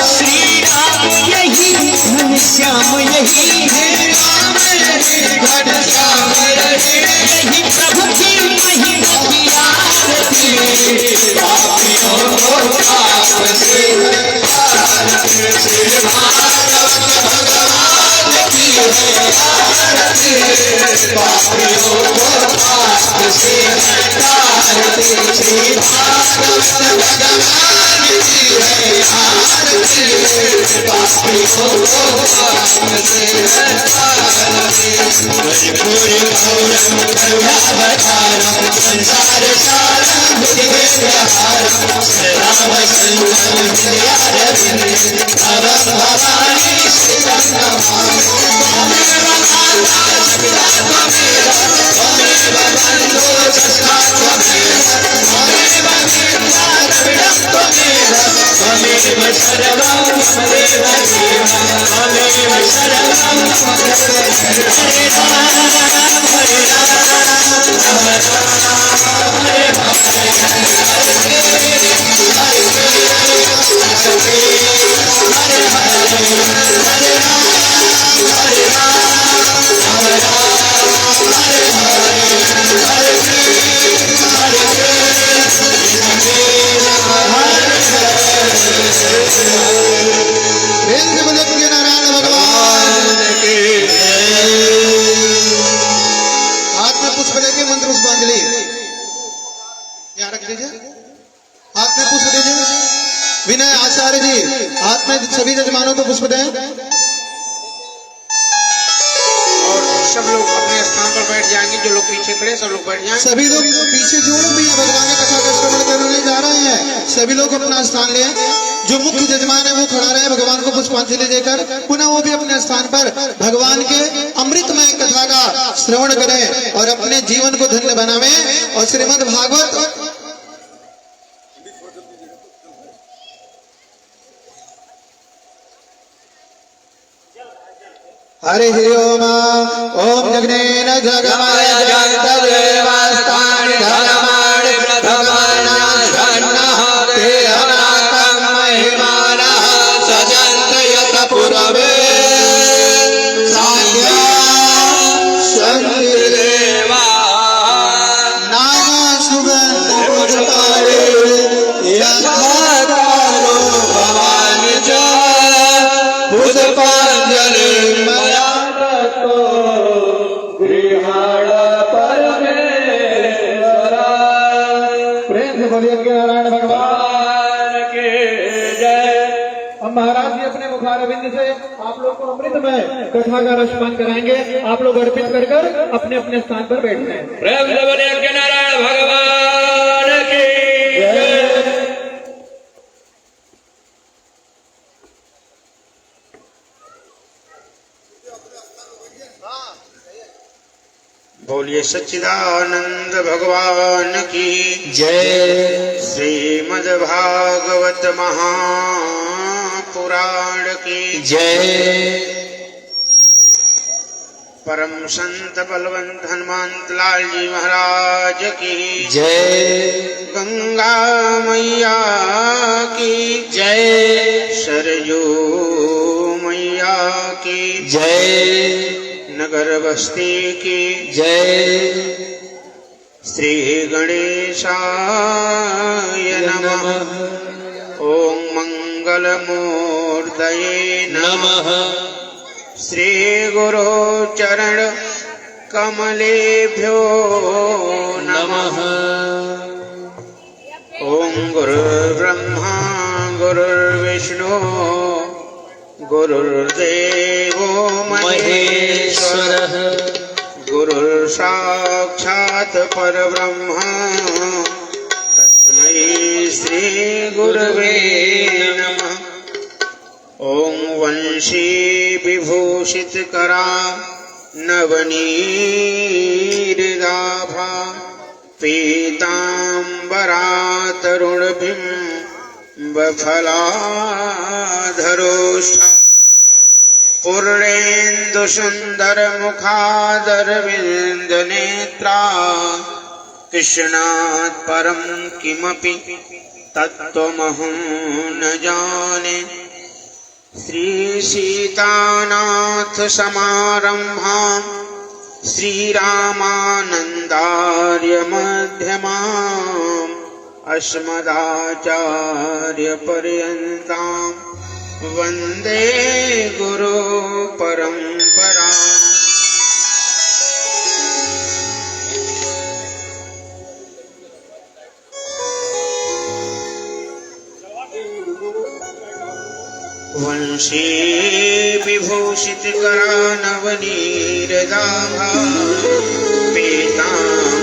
श्री राम यही घनश्याम यही है राम यही घनश्याम यही प्रभु की महिमा की आरती पापियों को पाप से भगवान की है आरती पापियों को पाप से तारती श्री भागवत भगवान की है आरती पापियों को पाप से तारती भजपुरी गौरम करुणावतारम संसार सारम बुद्धिव्यवहारम श्रीराम संतम विद्यारविंद भवं भवानी श्रीतं नमामि त्वमेव माता पिता त्वमेव त्वमेव बन्धो सखा त्वमेव त्वमेव विद्या द्रविणं त्वमेव त्वमेव सर्वं मम देव देव त्वमेव सर्वं मम देव हरे राम हरे विनय आचार्य जी हाथ में सभी जजमानों को पुष्प दें और सब लोग अपने स्थान पर बैठ जाएंगे। जो लोग पीछे खड़े सब लोग बैठ जाएंगे। सभी लोग पीछे जो लोग भी भगवान की कथा का श्रवण करने जा रहे हैं सभी लोग अपना स्थान लें। जो मुख्य जजमान है वो खड़ा रहे भगवान को पुष्पांजलि देकर पुनः वो भी अपने स्थान पर भगवान के अमृतमय कथा का श्रवण करें और अपने जीवन को धन्य बनावें। और श्रीमद् भागवत हरि ओम ओम जगनेन जगमय जगतदेवास्तानि धर्माणि प्रथमान्यः ते अनाकं महिमानः सजन्त यत पूर्वे साध्या सन्तिदेवा नाम सुगन्ध पुष्पाणि यथा कारो भवानि च पुष्पाञ्जलि नारायण भगवान के जय। हम महाराज जी अपने मुखारविंद से आप लोग को अमृत में कथा का रसपान कराएंगे। आप लोग अर्पित कर कर अपने अपने स्थान पर बैठ जाएं। प्रेम से बोलिए के नारायण भगवान की जय। बोलिए सच्चिदानंद भगवान की जय। श्रीमद् भागवत महापुराण की जय। परम संत बलवंत हनुमंत लाल जी महाराज की जय। गंगा मैया की जय। सरयू मैया की जय। नगर बस्ती की जय। श्री गणेशाय नमः। ओम मंगल मूर्तये नमः। श्री गुरु चरण कमलेभ्यो नमः। ओम गुरुर्ब्रह्मा गुरुर्विष्णु गुरुर्देवो महेश्वरः गुरुर्साक्षात् परब्रह्म तस्मै श्री गुरवे नमः। ओम वंशी विभूषित करा नवनीरदाभा पीतांबरा तरुणबिंबफलाधरोष्ठा पूर्णेन्दु सुंदर मुखादरविंद नेत्रा कृष्णात् परं किमपि तत्त्वमहं न जाने। श्री सीतानाथ समारंभां श्रीरामानन्दार्य मध्यमाम् अस्मदाचार्य पर्यन्तां वन्दे गुरु परम्परा। वंशी विभूषित करानवनीरदाभा पीताम्बराधरो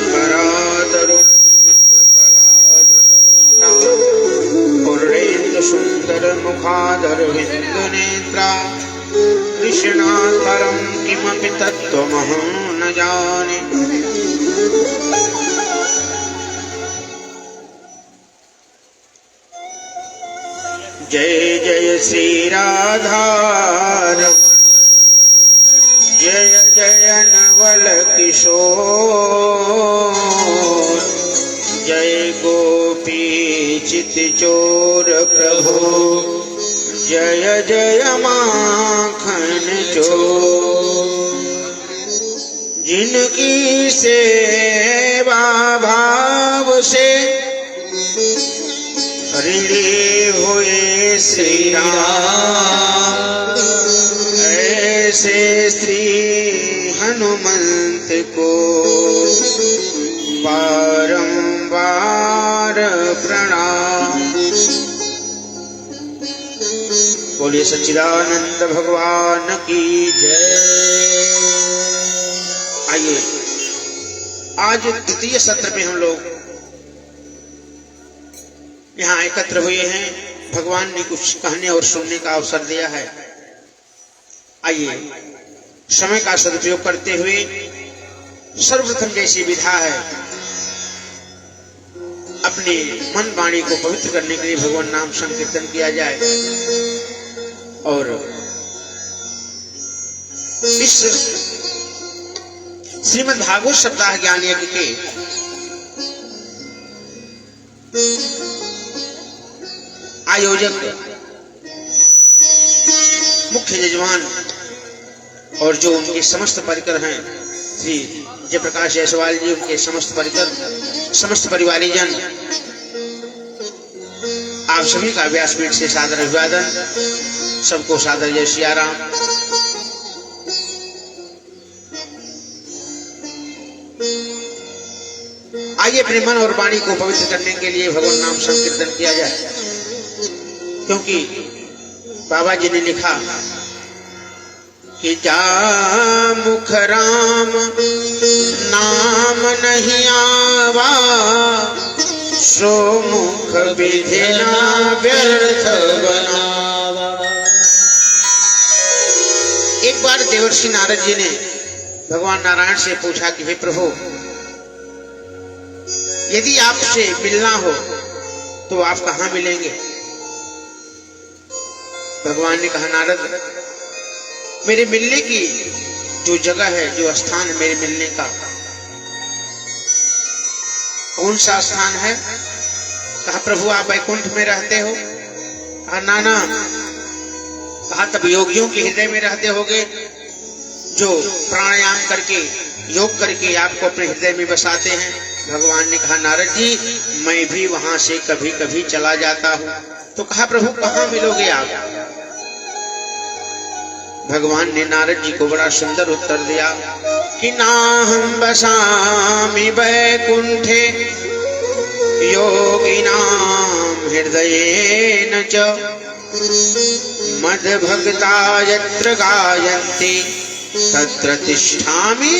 पूर्णेन्दु सुंदर मुखाधर बिंदु नेत्रा। कृष्णात् परं किमपि तत्त्वमहं न जाने। जय जय श्री राधा जय जय नवल किशोर। जय गोपी चित चोर प्रभु जय जय माखन चोर। जिनकी सेवा भाव से ऋणी हुए श्री राम। ऐसे श्री हनुमंत को बारंबार प्रणाम। बोलिए सच्चिदानंद भगवान की जय। आइए आज द्वितीय सत्र में हम लोग यहाँ एकत्र हुए हैं। भगवान ने कुछ कहने और सुनने का अवसर दिया है। आइए समय का सदुपयोग करते हुए सर्वप्रथम जैसी विधा है अपने मन वाणी को पवित्र करने के लिए भगवान नाम संकीर्तन किया जाए। और इस श्रीमद् भागवत सप्ताह ज्ञान यज्ञ के आयोजक मुख्य यजमान और जो उनके समस्त परिकर हैं श्री जयप्रकाश जायसवाल जी, उनके समस्त परिकर समस्त परिवारीजन, आप सभी का व्यासपीठ से सादर अभिवादन। सबको सादर जय सिया राम। आइए अपने मन और वाणी को पवित्र करने के लिए भगवान नाम संकीर्तन किया जाए। क्योंकि बाबा जी ने लिखा कि जा मुख राम नाम नहीं आवा, सो मुख विधि ना व्यर्थ बनावा। एक बार देवर्षि नारद जी ने भगवान नारायण से पूछा कि हे प्रभु, यदि आपसे मिलना हो तो आप कहाँ मिलेंगे? भगवान ने कहा, नारद, मेरे मिलने की जो जगह है, जो स्थान है मेरे मिलने का, कौन सा स्थान है? कहा, प्रभु आप वैकुंठ में रहते हो। कहा, नाना। कहा, तब योगियों के हृदय में रहते होगे, जो प्राणायाम करके योग करके आपको अपने हृदय में बसाते हैं। भगवान ने कहा, नारद जी, मैं भी वहां से कभी कभी चला जाता हूँ। तो कहा, प्रभु कहाँ मिलोगे आप? भगवान ने नारद जी को बड़ा सुंदर उत्तर दिया कि नाहं बसामि वैकुंठे योगिनां हृदयेन च मद्भक्ता यत्र गायन्ति तत्र तिष्ठामि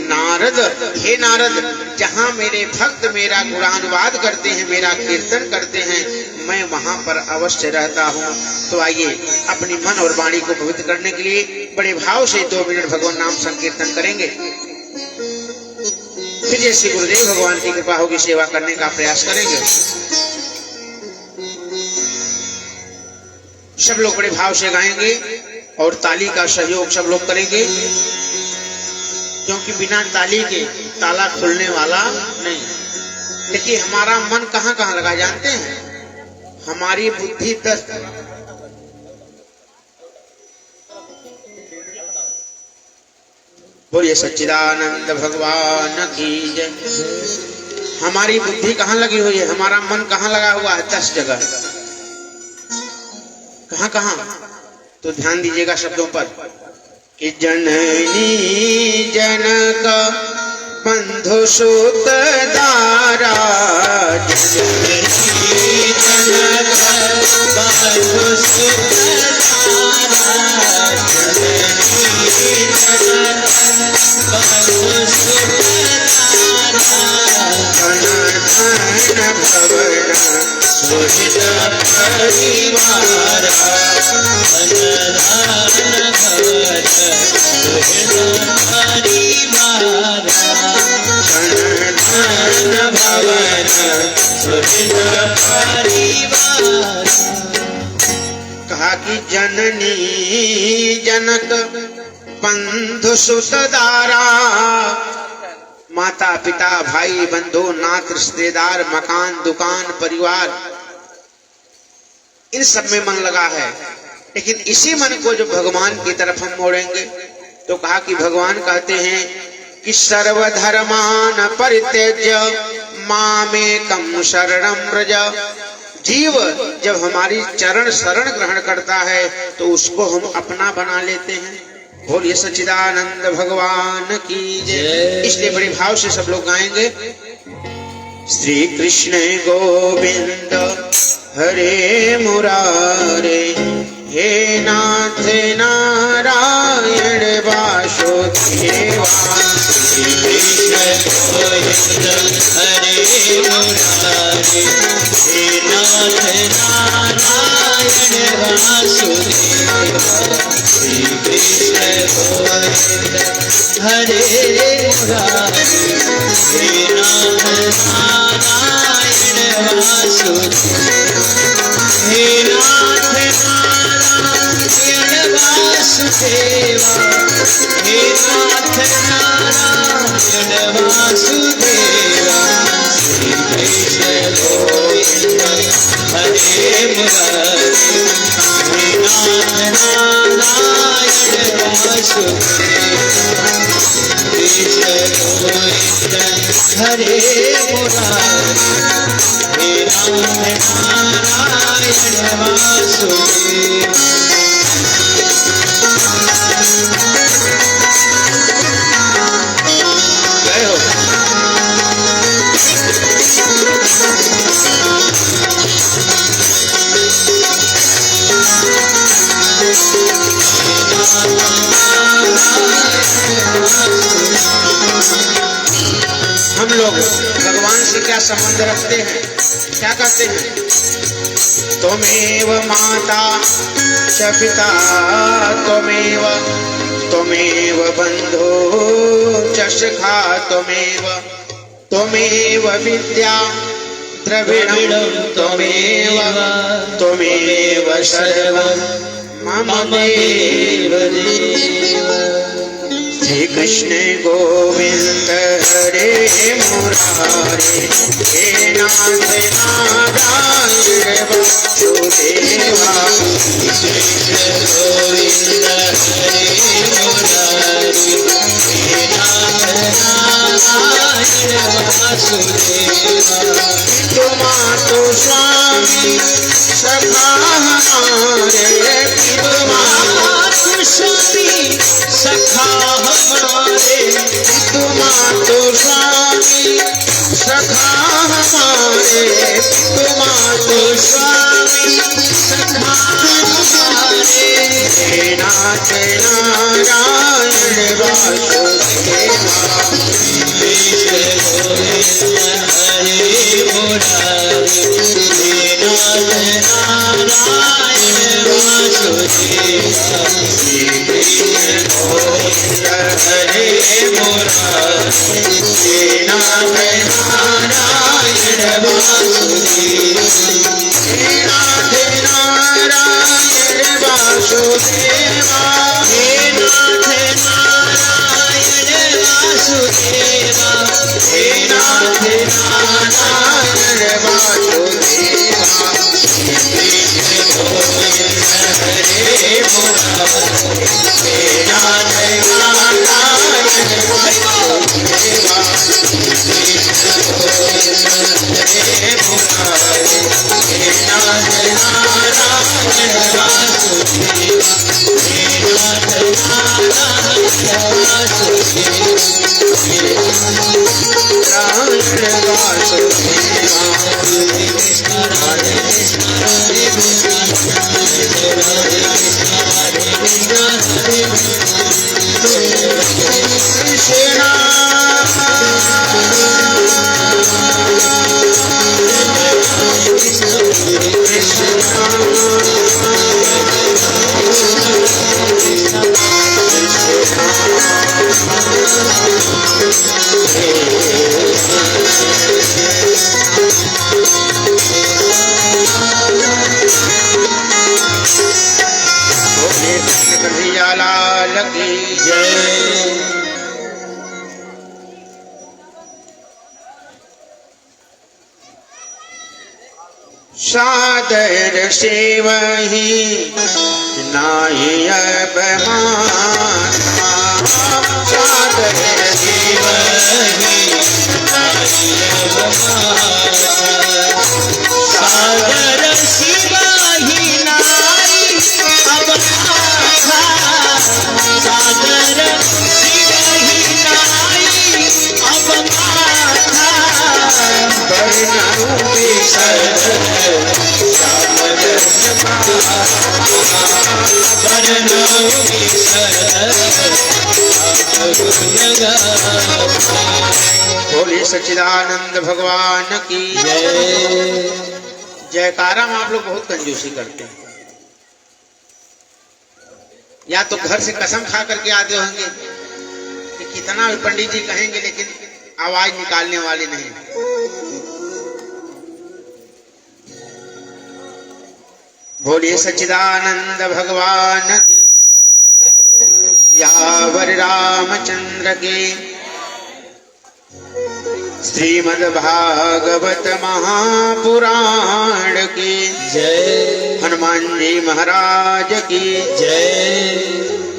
नारद। हे नारद, जहाँ मेरे भक्त मेरा गुणानुवाद करते हैं, मेरा कीर्तन करते हैं, मैं वहां पर अवश्य रहता हूँ। तो आइए अपनी मन और वाणी को पवित्र करने के लिए बड़े भाव से 2 मिनट भगवान नाम संकीर्तन करेंगे। फिर जैसे गुरुदेव भगवान की कृपा होगी सेवा करने का प्रयास करेंगे। सब लोग बड़े भाव से गाएंगे और ताली का सहयोग सब लोग करेंगे, क्योंकि बिना ताली के ताला खुलने वाला नहीं। देखिए हमारा मन कहाँ कहाँ लगा जानते हैं? हमारी बुद्धि 10 बोलिए सच्चिदानंद भगवान की जय। हमारी बुद्धि कहाँ लगी हुई है, हमारा मन कहाँ लगा हुआ है? 10 जगह। कहाँ कहाँ? तो ध्यान दीजिएगा शब्दों पर कि जननी जनक बंधु सुत दारा, जननी जनक बंधु सुत दारा, जननी जनक बंधु सुत दारा, धन भवन सुहित परिवार, धन भवन सुहित परिवार, धन भवन सुहित परिवार। कहा कि जननी जनक बंधु सुत दारा, माता पिता भाई बंधु नात रिश्तेदार मकान दुकान परिवार, इन सब में मन लगा है। लेकिन इसी मन को जो भगवान की तरफ हम मोड़ेंगे तो कहा कि भगवान कहते हैं कि सर्वधर्मान परित्यज्य मामेकं शरणं व्रज। जीव जब हमारी चरण शरण ग्रहण करता है तो उसको हम अपना बना लेते हैं। बोलिए सच्चिदानंद भगवान की जय। इसलिए बड़े भाव से सब लोग गाएंगे, श्री कृष्ण गोविंद हरे मुरारे, हे नाथ नारायण वासुदेवा। श्री कृष्ण गोविंद हरे मुरारे, हे नाथ नारायण वासुदेवा। श्री कृष्ण गोविंद हरे मुरारे, हे नाथ नारायण वासुदेवा। हे नाथ नारायण वासुदेवा, हे नाथ नारायण वासुदेवा। श्री कृष्ण गोविंद हरे मुरारे, हे नाथ नारायण वासुदेवा। कृष्ण गोविंद हरे मुरारे, हे नाथ नारायण वासुदेवा। जय हो। हम लोग भगवान से क्या संबंध रखते हैं, क्या कहते हैं? त्वमेव माता च पिता त्वमेव, त्वमेव बंधो च सखा त्वमेव, त्वमेव विद्या द्रविणं त्वमेव, त्वमेव सर्वं मम देव देव। श्री कृष्ण गोविंद हरे मुरारे, हे नाथ नारायण वासुदेवा। कृष्ण गोविंद हरे मुरारे, हे नाथ नारायण वासुदेवा। तुम स्वामी सखा हमारे, तुम स्वामी सखा हमारे, तुम तो स्वामी सखा हमारे, तुम तो स्वामी सखा हमारे। हे नाथ नारायण वासुदेवा। कृष्ण गोविंद हरे मुरारे, हे नाथ नारायण वासुदेवा। श्री कृष्ण गोविंद हरे मुरारे, हे नाथ नारायण वासुदेवा। हे नाथ नारायण वासुदेवा, हे नाथ नारायण वासुदेवा, हे नाथ नारायण वासुदेवा। सादर सेवही नाहि अब माना, सादर सेवही नाहि अब माना, सादर सेवही नाहि अब माना, सादर सेवही नाहि अब माना, बरनऊ बोले सच्चिदानंद भगवान की जय। जयकारा में आप लोग बहुत कंजूसी करते हैं, या तो घर से कसम खा करके आते होंगे कि कितना भी पंडित जी कहेंगे लेकिन आवाज निकालने वाले नहीं। बोलिए सच्चिदानंद भगवान की, यावर रामचंद्र के, श्रीमद् भागवत महापुराण की जय, हनुमान जी महाराज की जय,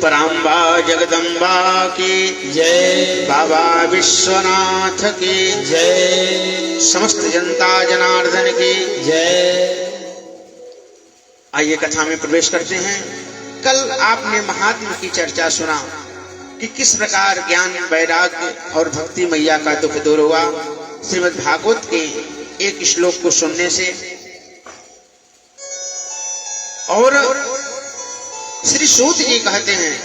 पराम्बा जगदम्बा की जय, बाबा विश्वनाथ की जय, समस्त जनता जनार्दन की जय। आइए कथा में प्रवेश करते हैं। कल आपने महात्मा की चर्चा सुना कि किस प्रकार ज्ञान वैराग्य और भक्ति मैया का दुख दूर हुआ। श्रीमद् भागवत के एक श्लोक को सुनने से। और श्री सूत जी कहते हैं,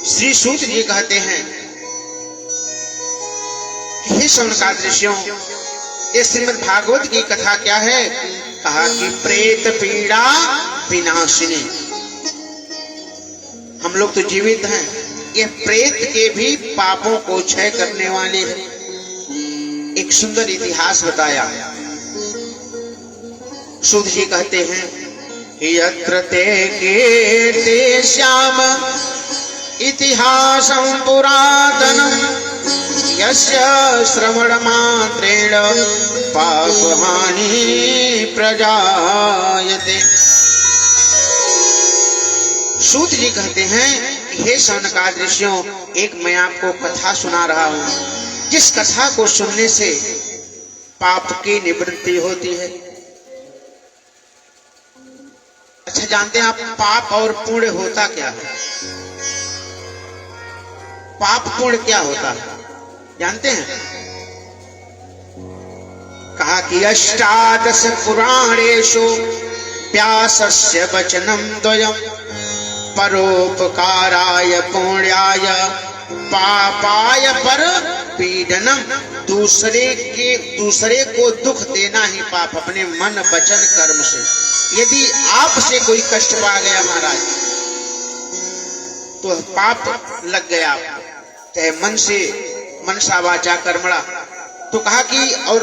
श्री सूत जी कहते हैं कि हे शौनकादृश्यों, ये श्रीमद् भागवत की कथा क्या है? कहा कि प्रेत पीड़ा विनाशिनी। हम लोग तो जीवित हैं, ये प्रेत के भी पापों को क्षय करने वाले हैं। एक सुंदर इतिहास बताया। सूत जी कहते हैं, यत्र ते कीर्ति श्याम इतिहासं पुरातनम्, यस्य श्रवण मात्रेण पापहानि प्रजायते। सूत जी कहते हैं कि हे शौनकादृश्यों, एक मैं आपको कथा सुना रहा हूं, जिस कथा को सुनने से पाप की निवृत्ति होती है। अच्छा, जानते हैं आप पाप और पुण्य होता क्या है? पाप पुण्य क्या होता है जानते हैं? कहा कि अष्टादश पुराणेषु व्यासस्य वचनं द्वयम्, परोपकाराय पुण्याय पापाय पर पीडनम। दूसरे को दुख देना ही पाप, अपने मन वचन कर्म से। यदि आपसे कोई कष्ट पा गया महाराज तो पाप लग गया, चाहे मन से मनसा वाचा कर्मणा। तो कहा कि और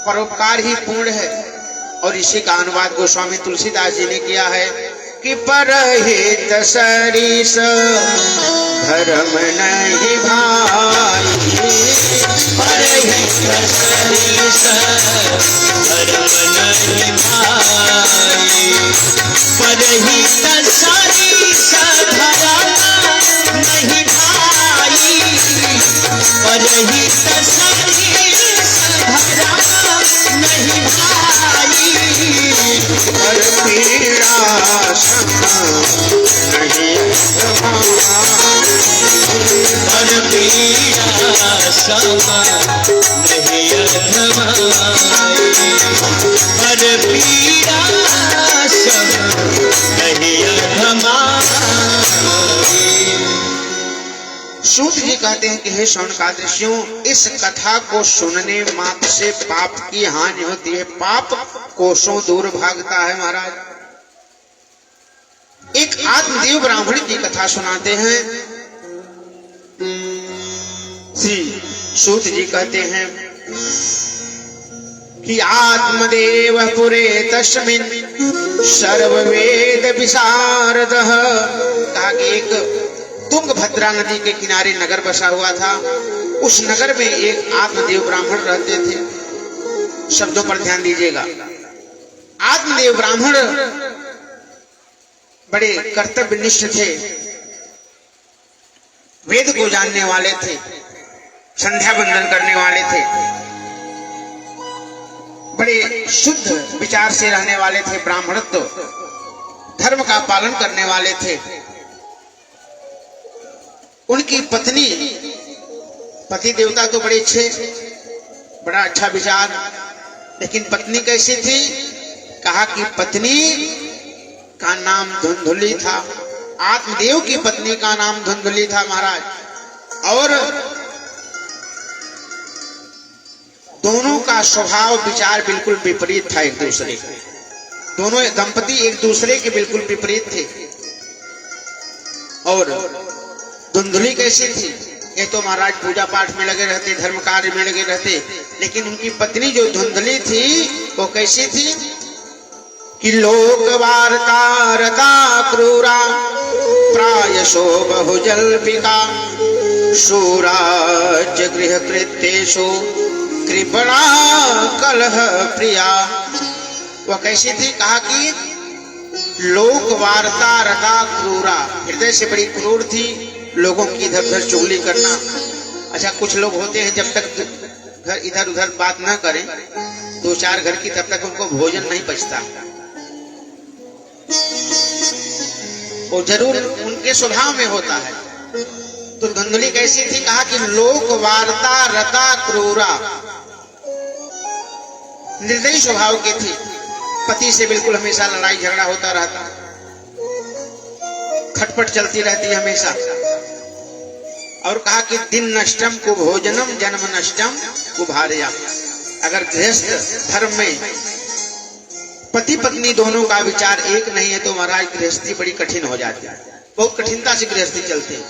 परोपकार ही पूर्ण है। और इसी का अनुवाद गोस्वामी तुलसीदास जी ने किया है कि परहित सरिस धर्म नहीं भाई, परहित सरिस धर्म नहीं भाई, परहित सरिस धर्म नहीं भाई, परहित सरिस धर्म नहीं भाई। नहीं हर पीड़ा समा नहीं अधमाई, हर पीड़ा समा नहीं अधमाई। सूत जी कहते हैं कि हे शौनकादृशियों, इस कथा को सुनने मात्र से पाप की हानि होती है, पाप कोसों दूर भागता है। महाराज एक आत्मदेव ब्राह्मण की कथा सुनाते हैं। श्री सूत जी कहते हैं कि आत्मदेव पुरे तस्मिन् सर्ववेद विशारदः। कहा कि एक तुंगभद्रा नदी के किनारे नगर बसा हुआ था। उस नगर में एक आत्मदेव ब्राह्मण रहते थे। शब्दों पर ध्यान दीजिएगा। आत्मदेव ब्राह्मण बड़े कर्तव्यनिष्ठ थे, वेद को जानने वाले थे, संध्या बंदन करने वाले थे, बड़े शुद्ध विचार से रहने वाले थे, ब्राह्मणत्व धर्म का पालन करने वाले थे। उनकी पत्नी, पति देवता तो बड़े अच्छे, बड़ा अच्छा विचार, लेकिन पत्नी कैसी थी? कहा कि पत्नी का नाम धुंधुली था। आत्मदेव की पत्नी का नाम धुंधुली था महाराज। और दोनों का स्वभाव विचार बिल्कुल विपरीत था एक दूसरे के। दोनों दंपति एक दूसरे के बिल्कुल विपरीत थे। और धुंधुली कैसी थी? ये तो महाराज पूजा पाठ में लगे रहते, धर्म कार्य में लगे रहते, लेकिन उनकी पत्नी जो धुंधुली थी वो कैसी थी कि लोक वार्ता रता क्रूरा प्रायशो बहुजल्पिका सुराज्य गृह कृत्येषु कृपणा कलह प्रिया। वह कैसी थी? कहा कि लोक वार्ता रता क्रूरा, हृदय से बड़ी क्रूर थी, लोगों की इधर उधर चुगली करना। अच्छा, कुछ लोग होते हैं जब तक घर इधर उधर बात ना करें, दो चार घर की, तब तक उनको भोजन नहीं पचता। वो जरूर उनके स्वभाव में होता है। तो धुंधुली कैसी थी? कहा कि लोक वार्ता रता क्रूरा, निर्दयी स्वभाव की थी। पति से बिल्कुल हमेशा लड़ाई झगड़ा होता रहता, खटपट चलती रहती हमेशा। और कहा कि दिन नष्टम को भोजनम जन्म नष्टम कुभार्या। अगर गृहस्थ धर्म में पति पत्नी दोनों का विचार एक नहीं है तो महाराज गृहस्थी बड़ी कठिन हो जाती है, बहुत कठिनता से गृहस्थी चलती है।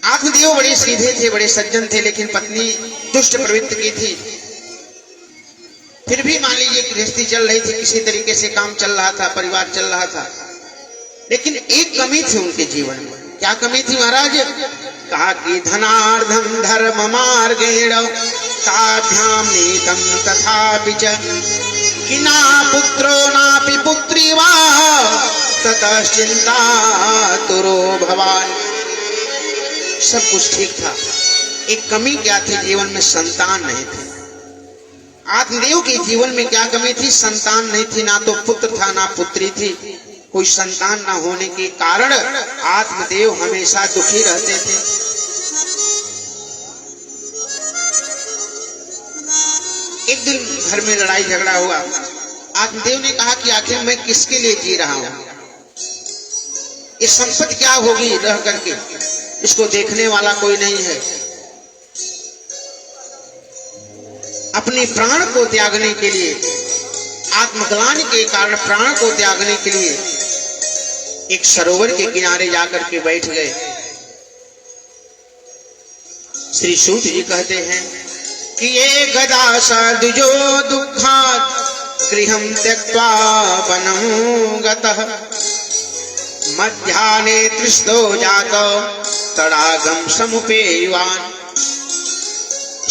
आत्मदेव बड़े सीधे थे, बड़े सज्जन थे, लेकिन पत्नी दुष्ट प्रवृत्ति की थी। फिर भी मान लीजिए गृहस्थी चल रही थी, किसी तरीके से काम चल रहा था, परिवार चल रहा था, लेकिन एक कमी थी उनके जीवन में। क्या कमी थी महाराज? कहा कि धनार्धम धर्म मार्गेण ताभ्याम नीतम तथापि च कि ना पुत्रो नापि पुत्री वा ततः चिंता तुरो भवान। सब कुछ ठीक था, एक कमी क्या थी? जीवन में संतान नहीं थी। आत्मदेव के जीवन में क्या कमी थी? संतान नहीं थी, ना तो पुत्र था ना पुत्री थी। कोई संतान ना होने के कारण आत्मदेव हमेशा दुखी रहते थे। एक दिन घर में लड़ाई झगड़ा हुआ। आत्मदेव ने कहा कि आखिर मैं किसके लिए जी रहा हूं? ये संपत्ति क्या होगी रह करके, इसको देखने वाला कोई नहीं है। अपने प्राण को त्यागने के लिए, आत्मग्लानि के कारण प्राण को त्यागने के लिए एक सरोवर के किनारे जाकर के बैठ गए। श्री सूत जी कहते हैं कि ये गदा सदुजो दुःखात् गृहं त्यक्त्वा वनं गतः मध्याह्ने तृष्णो जातो तडागम समुपेयुवान्।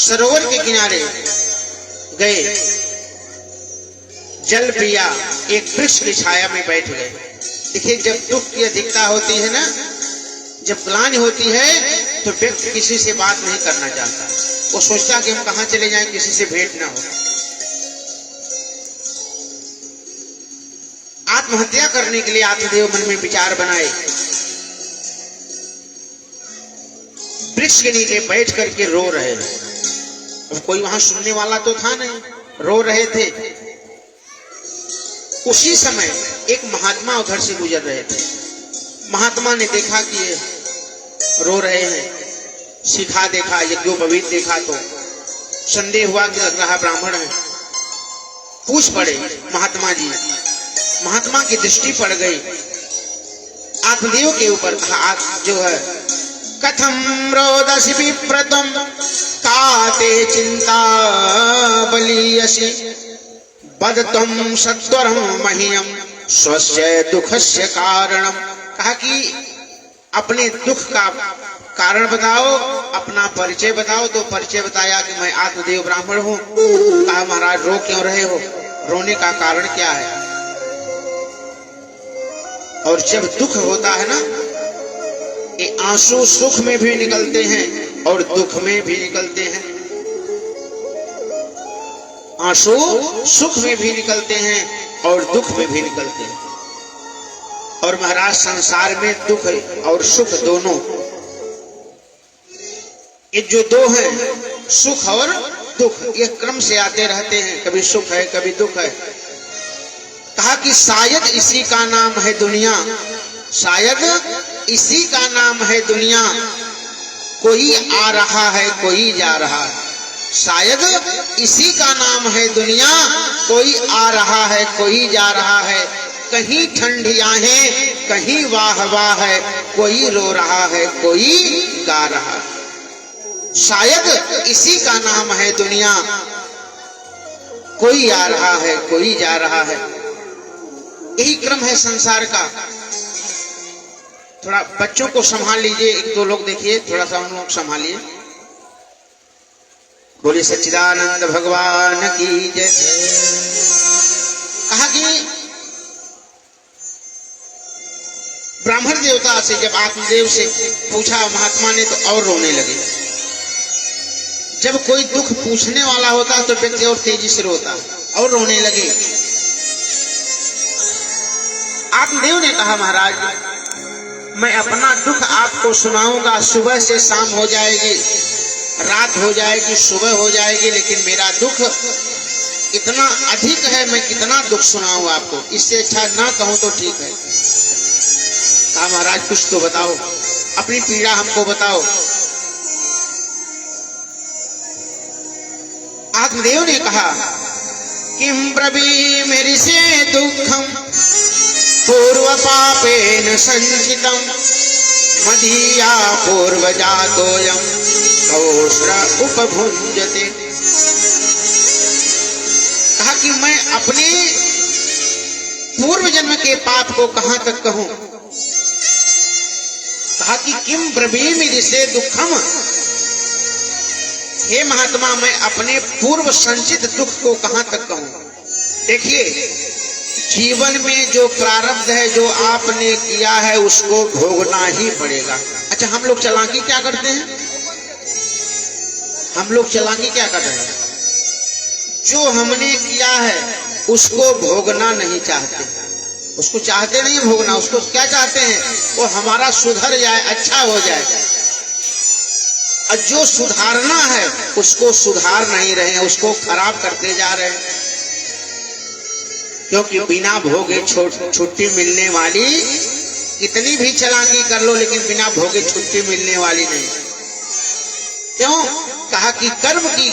सरोवर के किनारे गए, जल पिया, एक वृक्ष की छाया में बैठ गए। देखिए, जब दुख की अधिकता होती है ना, जब ग्लानि होती है तो व्यक्ति किसी से बात नहीं करना चाहता। वो सोचता कि हम कहाँ चले जाएं, किसी से भेंट ना हो। आत्महत्या करने के लिए आत्मदेव मन में विचार बनाए। वृक्ष के नीचे बैठ करके रो रहे हैं। अब कोई वहां सुनने वाला तो था नहीं, रो रहे थे। उसी समय एक महात्मा उधर से गुजर रहे थे। महात्मा ने देखा कि ये रो रहे हैं, शिखा देखा, यज्ञोपवीत देखा, तो संदेह हुआ कि लग रहा ब्राह्मण है। पूछ पड़े महात्मा जी। महात्मा की दृष्टि पड़ गई आत्मदेव के ऊपर। कहा जो है, कथम रोदसी विप्रतम काते चिंता बलियसी बदतम सत्वरम मह्यम स्वस्य दुखस्य कारणम। कहा कि अपने दुख का कारण बताओ, अपना परिचय बताओ। तो परिचय बताया कि मैं आत्मदेव ब्राह्मण हूँ। कहा महाराज रो क्यों रहे हो, रोने का कारण क्या है? और जब दुख होता है ना, ये आंसू सुख में भी निकलते हैं और दुख में भी निकलते हैं। आंसू सुख में भी निकलते हैं और दुख में भी निकलते हैं। और महाराज संसार में दुख और सुख दोनों, ये जो दो हैं, सुख और दुख, ये क्रम से आते रहते हैं। कभी सुख है, कभी दुख है। कहा कि शायद इसी का नाम है दुनिया, शायद इसी का नाम है दुनिया। कोई आ रहा है, कोई जा रहा है। शायद इसी का नाम है दुनिया, कोई आ रहा है, कोई जा रहा है। कहीं ठंडियां हैं, कहीं वाह वाह है, कोई रो रहा है, कोई गा रहा है। शायद इसी का नाम है दुनिया, कोई आ रहा है, कोई जा रहा है। यही क्रम है संसार का। थोड़ा बच्चों को संभाल लीजिए, एक दो लोग देखिए, थोड़ा सा उन लोग संभालिए। बोले सच्चिदानंद भगवान की जय। कहा कि ब्राह्मण देवता से जब आत्मदेव से पूछा महात्मा ने, तो और रोने लगे। जब कोई दुख पूछने वाला होता है तो व्यक्ति और तेजी से रोता है और रोने लगे। आत्मदेव ने कहा महाराज, मैं अपना दुख आपको सुनाऊंगा। सुबह से शाम हो जाएगी, रात हो जाएगी, सुबह हो जाएगी, लेकिन मेरा दुख इतना अधिक है, मैं कितना दुख सुनाऊं आपको। इससे अच्छा ना कहूं तो ठीक है। कहा महाराज कुछ तो बताओ, अपनी पीड़ा हमको बताओ। आत्मदेव ने कहा, किम ब्रवीमि से दुखम पूर्व पापेन संचितम मदीया पूर्वजातोयम कौश्र उपभुंजते। कहा कि मैं अपने पूर्व जन्म के पाप को कहां तक कहूं। कहा कि किम ब्रवीमि से दुखम, हे महात्मा मैं अपने पूर्व संचित दुख को कहां तक कहूं। देखिए, जीवन में जो प्रारब्ध है, जो आपने किया है, उसको भोगना ही पड़ेगा। अच्छा, हम लोग चालाकी क्या करते हैं? हम लोग चालाकी क्या कर रहे हैं? जो हमने किया है उसको भोगना नहीं चाहते, उसको चाहते नहीं भोगना। उसको क्या चाहते हैं? वो हमारा सुधर जाए, अच्छा हो जाए। और जो सुधारना है उसको सुधार नहीं रहे हैं, उसको खराब करते जा रहे हैं। क्योंकि बिना भोगे छुट्टी मिलने वाली, कितनी भी चालाकी कर लो लेकिन बिना भोगे छुट्टी मिलने वाली नहीं। क्यों? कहा कि कर्म की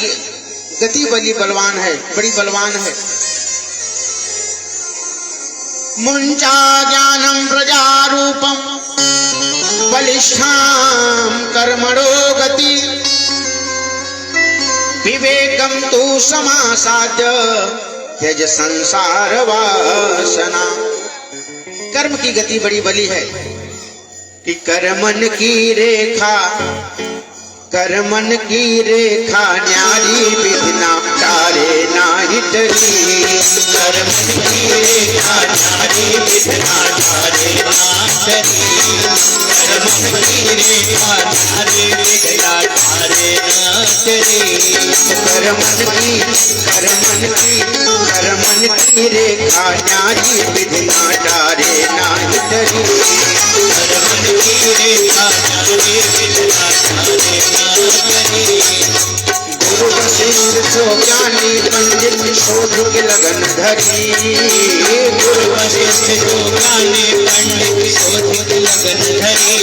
गति बड़ी बलवान है, बड़ी बलवान है। मुंचा ज्ञानम प्रजारूपम बलिष्ठाम कर्मणो गति विवेकम तु समासाद्य त्यज संसार वासना। कर्म की गति बड़ी बली है कि कर्मन की रेखा, कर्मन की रेखा न्यारी विधना तारे नाही डरी। कर्मन की रेखा न्यारी विधना तारे ना डरी। कर्मन की रेखा न्यारी विधना तारे ना डरी। कर्मन की रेखा रेखा न्यारी विधि ना टारे नाही डरी। हर मन की रेखा न्यारी विधि ना टारे ना डरी। गुरु वशिष्ठ सो ज्ञानी पंडित शोध के लगन धरी। गुरु वशिष्ठ जो ज्ञानी पंडित शोध के लगन धरी।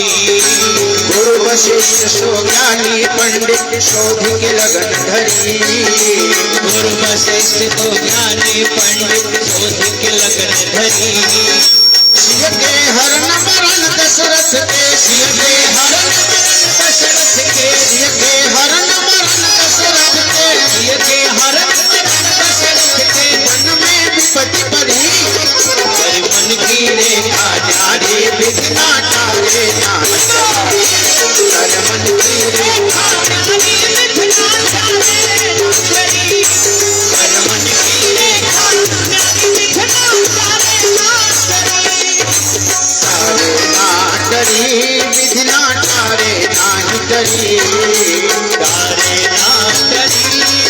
गुरु वशिष्ठ सो ज्ञानी पंडित शोध के लगन धरी। गुरु वशिष्ठ तो ज्ञानी पंडित शोध के लगन धरी। सिय के हरण मरण दशरथ के, सिय के हरण दशरथ के, सिय के हरण मरण दशरथ के, सिय के हरण दशरथ के, मन में विपत्ति पड़ी। हर मन की रेखा न्यारी विधि ना टारे ना डरी। हर मन की रेखा न्यारी विधि ना टारे ना डरी। हर मन की रेखा न्यारी विधि ना टारे ना डरी। तारे ना डरी, विधि ना टारे नाही डरी। तारे ना डरी,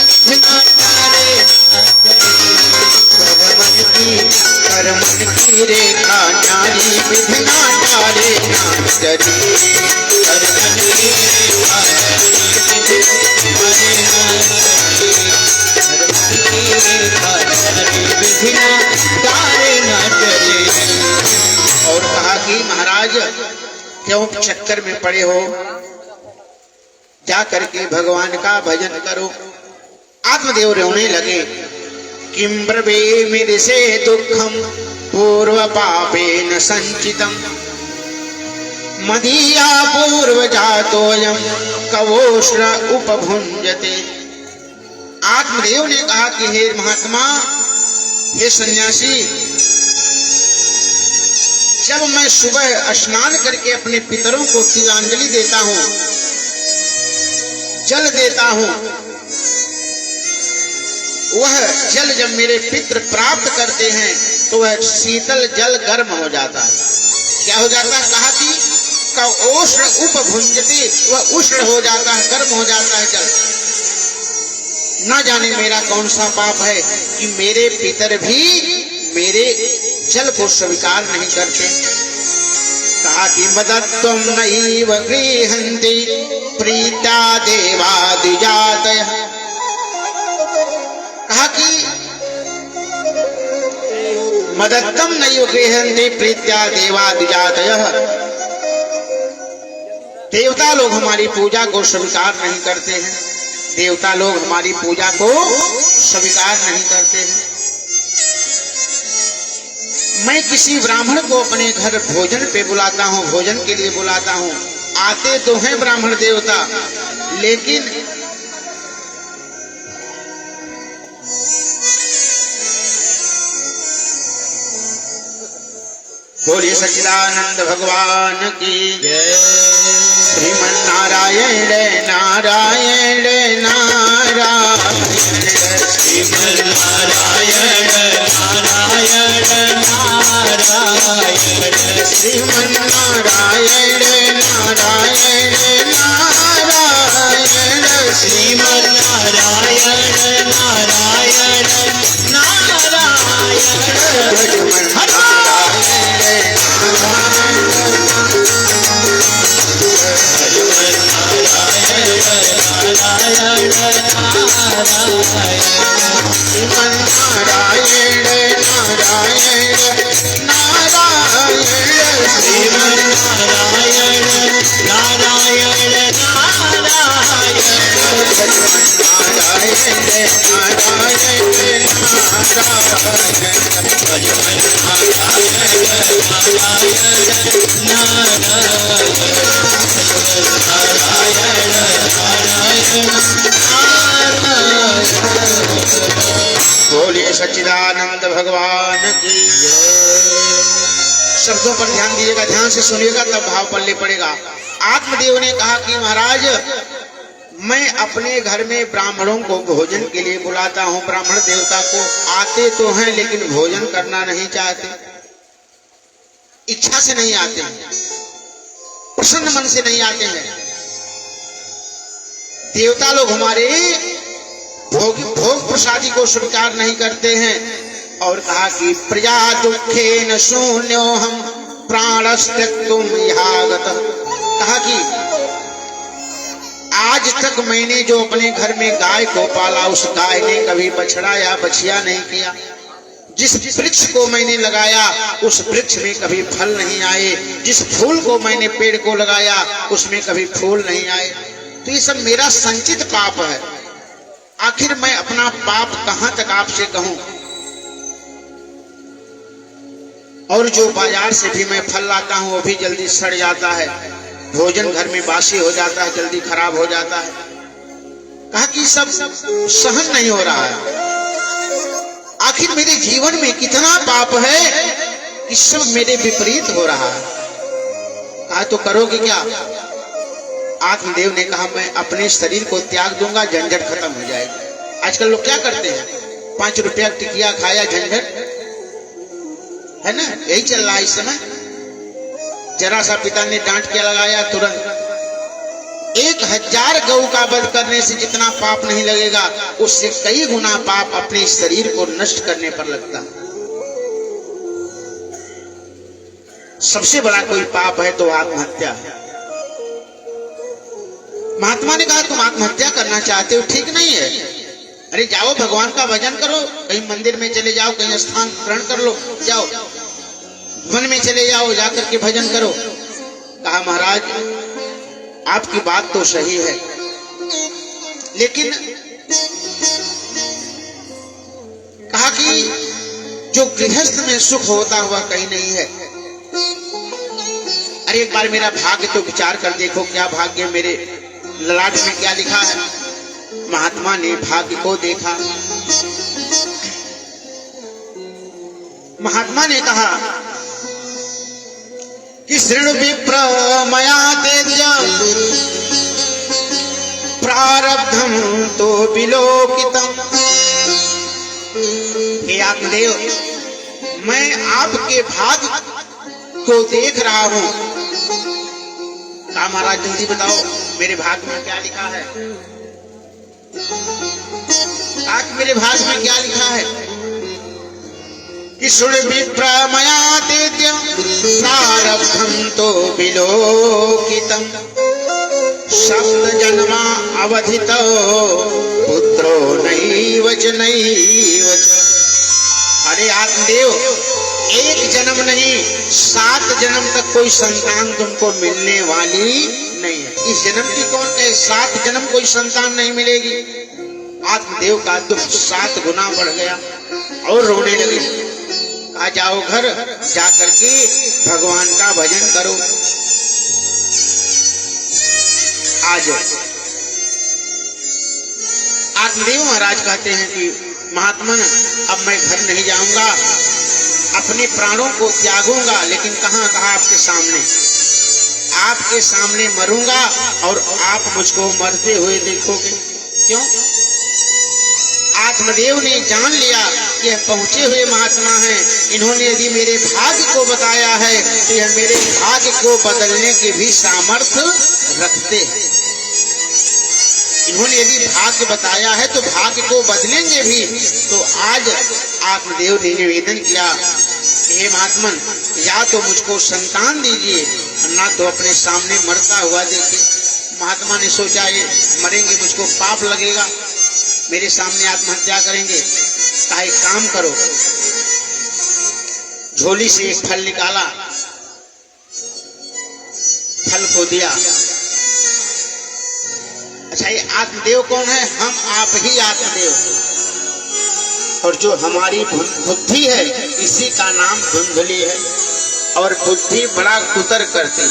विधि ना टारे ना डरी। हर मन की रेखा न्यारी विधि ना टारे नाही डरी। हर मन की रेखा न्यारी विधि टारे ना डरी। हर मन की रेखा न्यारी विधि ना टारे ना डरी। और कहा कि महाराज क्यों चक्कर में पड़े हो, जा करके भगवान का भजन करो। आत्मदेव रोने लगे। किम ब्रवे मेरे से दुखम पूर्व पापेन संचितम मदीया पूर्व जातोयम कवोष्ण उपभुंजते। आत्मदेव ने कहा कि हे महात्मा, हे सन्यासी, जब मैं सुबह स्नान करके अपने पितरों को तिलांजलि देता हूँ, जल देता हूँ, वह जल जब मेरे पितृ प्राप्त करते हैं तो वह शीतल जल गर्म हो जाता है। क्या हो जाता है? कहा कि का उष्ण उपभुंजते, वह उष्ण हो जाता है, गर्म हो जाता है जल। न जाने मेरा कौन सा पाप है कि मेरे पितर भी मेरे जल को स्वीकार नहीं करते। कहा कि मदत्वम नैव गृह्णन्ति प्रीत्या देवादिजातयः। कहा कि मदत्तम नैव गृह्णन्ति प्रीत्या देवादिजातयः। देवता लोग हमारी पूजा को स्वीकार नहीं करते हैं, देवता लोग हमारी पूजा को स्वीकार नहीं करते हैं। मैं किसी ब्राह्मण को अपने घर भोजन पे बुलाता हूँ, भोजन के लिए बुलाता हूँ, आते तो हैं ब्राह्मण देवता, लेकिन बोलिए सच्चिदानंद भगवान की जय। श्रीमन नारायण नारायण नारायण श्रीमन नारायण नारायण नारायण। श्रीमन नारायण नारायण नारायण श्रीमन नारायण नारायण बोलिए सच्चिदानंद भगवान की। शब्दों पर ध्यान दीजिएगा, ध्यान से सुनिएगा, तब भाव पल्ले पड़ेगा। आत्मदेव ने कहा कि महाराज, मैं अपने घर में ब्राह्मणों को भोजन के लिए बुलाता हूँ, ब्राह्मण देवता को आते तो हैं लेकिन भोजन करना नहीं चाहते, इच्छा से नहीं आते हैं, प्रसन्न मन से नहीं आते हैं। देवता लोग हमारे भोग प्रसादी को स्वीकार नहीं करते हैं, और कहा कि प्रजा दुखे न शून्यो हम प्राणस्त्यक्तुम यागतः। कहा कि आज तक मैंने जो अपने घर में गाय को पाला, उस गाय ने कभी बछड़ा या बछिया नहीं किया। जिस वृक्ष को मैंने लगाया उस वृक्ष में कभी फल नहीं आए। जिस फूल को मैंने पेड़ को लगाया उसमें कभी फूल नहीं आए। तो ये सब मेरा संचित पाप है। आखिर मैं अपना पाप कहां तक आपसे कहूं। और जो बाजार से भी मैं फल लाता हूं वो भी जल्दी सड़ जाता है। भोजन घर में बासी हो जाता है, जल्दी खराब हो जाता है। कहा कि सब सहन नहीं हो रहा है। आखिर मेरे जीवन में कितना पाप है कि सब मेरे विपरीत हो रहा है। कहा तो करोगे क्या। आत्मदेव ने कहा मैं अपने शरीर को त्याग दूंगा, झंझट खत्म हो जाएगी। आजकल लोग क्या करते हैं, 5 रुपया टिकिया खाया, झंझट है ना, यही चल रहा है इस समय। जरा सा पिता ने डांट के लगाया, तुरंत 1000 गौ का वध करने से जितना पाप नहीं लगेगा, उससे कई गुना पाप अपने शरीर को नष्ट करने पर लगता है। सबसे बड़ा कोई पाप है तो आत्महत्या है। महात्मा ने कहा तुम आत्महत्या करना चाहते हो, ठीक नहीं है। अरे जाओ भगवान का भजन करो, कहीं मंदिर में चले जाओ, कहीं स्थान ग्रहण कर लो, जाओ वन में चले जाओ, जाकर के भजन करो। कहा महाराज आपकी बात तो सही है, लेकिन कहा कि जो गृहस्थ में सुख होता हुआ कहीं नहीं है। अरे एक बार मेरा भाग्य तो विचार कर देखो, क्या भाग्य मेरे ललाट में क्या लिखा है। महात्मा ने भाग्य को देखा। महात्मा ने कहा कि शृणु विप्र मया तेज प्रारब्धम तो विलोकितम। हे आत्मदेव, मैं आपके भाग्य को देख रहा हूं। कहा महाराज जल्दी बताओ मेरे भाग्य में क्या लिखा है। कहा कि मेरे भाग्य में क्या लिखा है कि शृणु विप्र मया तेज प्रारब्धम तो विलोकितम सप्त जन्मा अवधित पुत्रो नैव च नैव च। अरे आत्मदेव, एक जन्म नहीं 7 जन्म तक कोई संतान तुमको मिलने वाली नहीं है। इस जन्म की कौन कहे 7 जन्म कोई संतान नहीं मिलेगी। आत्मदेव का दुख 7 गुना बढ़ गया और रोने लगे। कहा जाओ घर जाकर के भगवान का भजन करो। आज आत्मदेव महाराज कहते हैं कि महात्मन अब मैं घर नहीं जाऊंगा, अपने प्राणों को त्यागूंगा, लेकिन कहाँ कहाँ आपके सामने मरूंगा और आप मुझको मरते हुए देखोगे। क्यों? आत्मदेव ने जान लिया कि यह पहुंचे हुए महात्मा हैं। इन्होंने यदि मेरे भाग्य को बताया है तो यह मेरे भाग्य को बदलने के भी सामर्थ्य रखते हैं। इन्होंने यदि भाग्य बताया है तो भाग्य को बदलेंगे भी। तो आज आत्मदेव ने निवेदन किया, हे महात्मन, या तो मुझको संतान दीजिए, ना तो अपने सामने मरता हुआ देखिए। महात्मा ने सोचा ये मरेंगे, मुझको पाप लगेगा, मेरे सामने आत्महत्या करेंगे। कहा एक काम करो, झोली से एक फल निकाला, फल को दिया। अच्छा, ये आत्मदेव कौन है? हम आप ही आत्मदेव। और जो हमारी बुद्धि है इसी का नाम धुंधली है। और बुद्धि बड़ा कुतर करती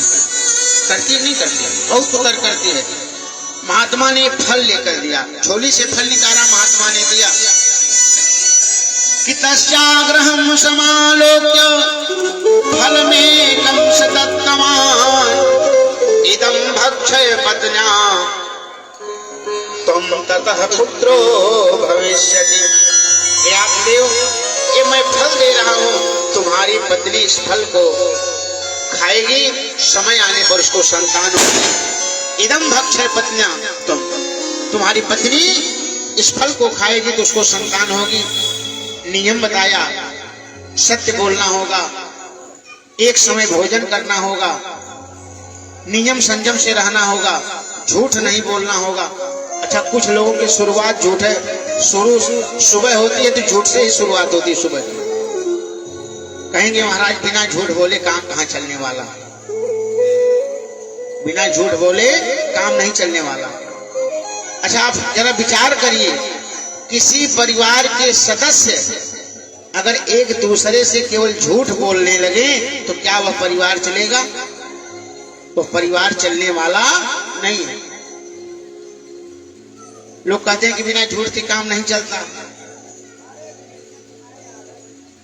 नहीं करती, बहुत कुतर करती है। महात्मा ने फल लेकर दिया, झोली से फल निकाला, महात्मा ने दिया कि तस्याग्रहं समालोक्य फलमेकं सदत्तवान् इदं भक्षय पत्न्या त्वं ततः पुत्रो भविष्यति। हे आत्मदेव, ये मैं फल दे रहा हूँ, तुम्हारी पत्नी इस फल को खाएगी, समय आने पर उसको संतान होगी। इदम भक्षय पत्न्या तुम्हारी पत्नी इस फल को खाएगी तो उसको संतान होगी। नियम बताया, सत्य बोलना होगा, एक समय भोजन करना होगा, नियम संयम से रहना होगा, झूठ नहीं बोलना होगा। अच्छा, कुछ लोगों की शुरुआत झूठ है, शुरू सुबह होती है तो झूठ से ही शुरुआत होती है। सुबह कहेंगे महाराज बिना झूठ बोले काम कहाँ चलने वाला, बिना झूठ बोले काम नहीं चलने वाला। अच्छा, आप जरा विचार करिए, किसी परिवार के सदस्य अगर एक दूसरे से केवल झूठ बोलने लगे तो क्या वह परिवार चलेगा? वह परिवार चलने वाला नहीं है। लोग कहते हैं कि बिना झूठ के काम नहीं चलता।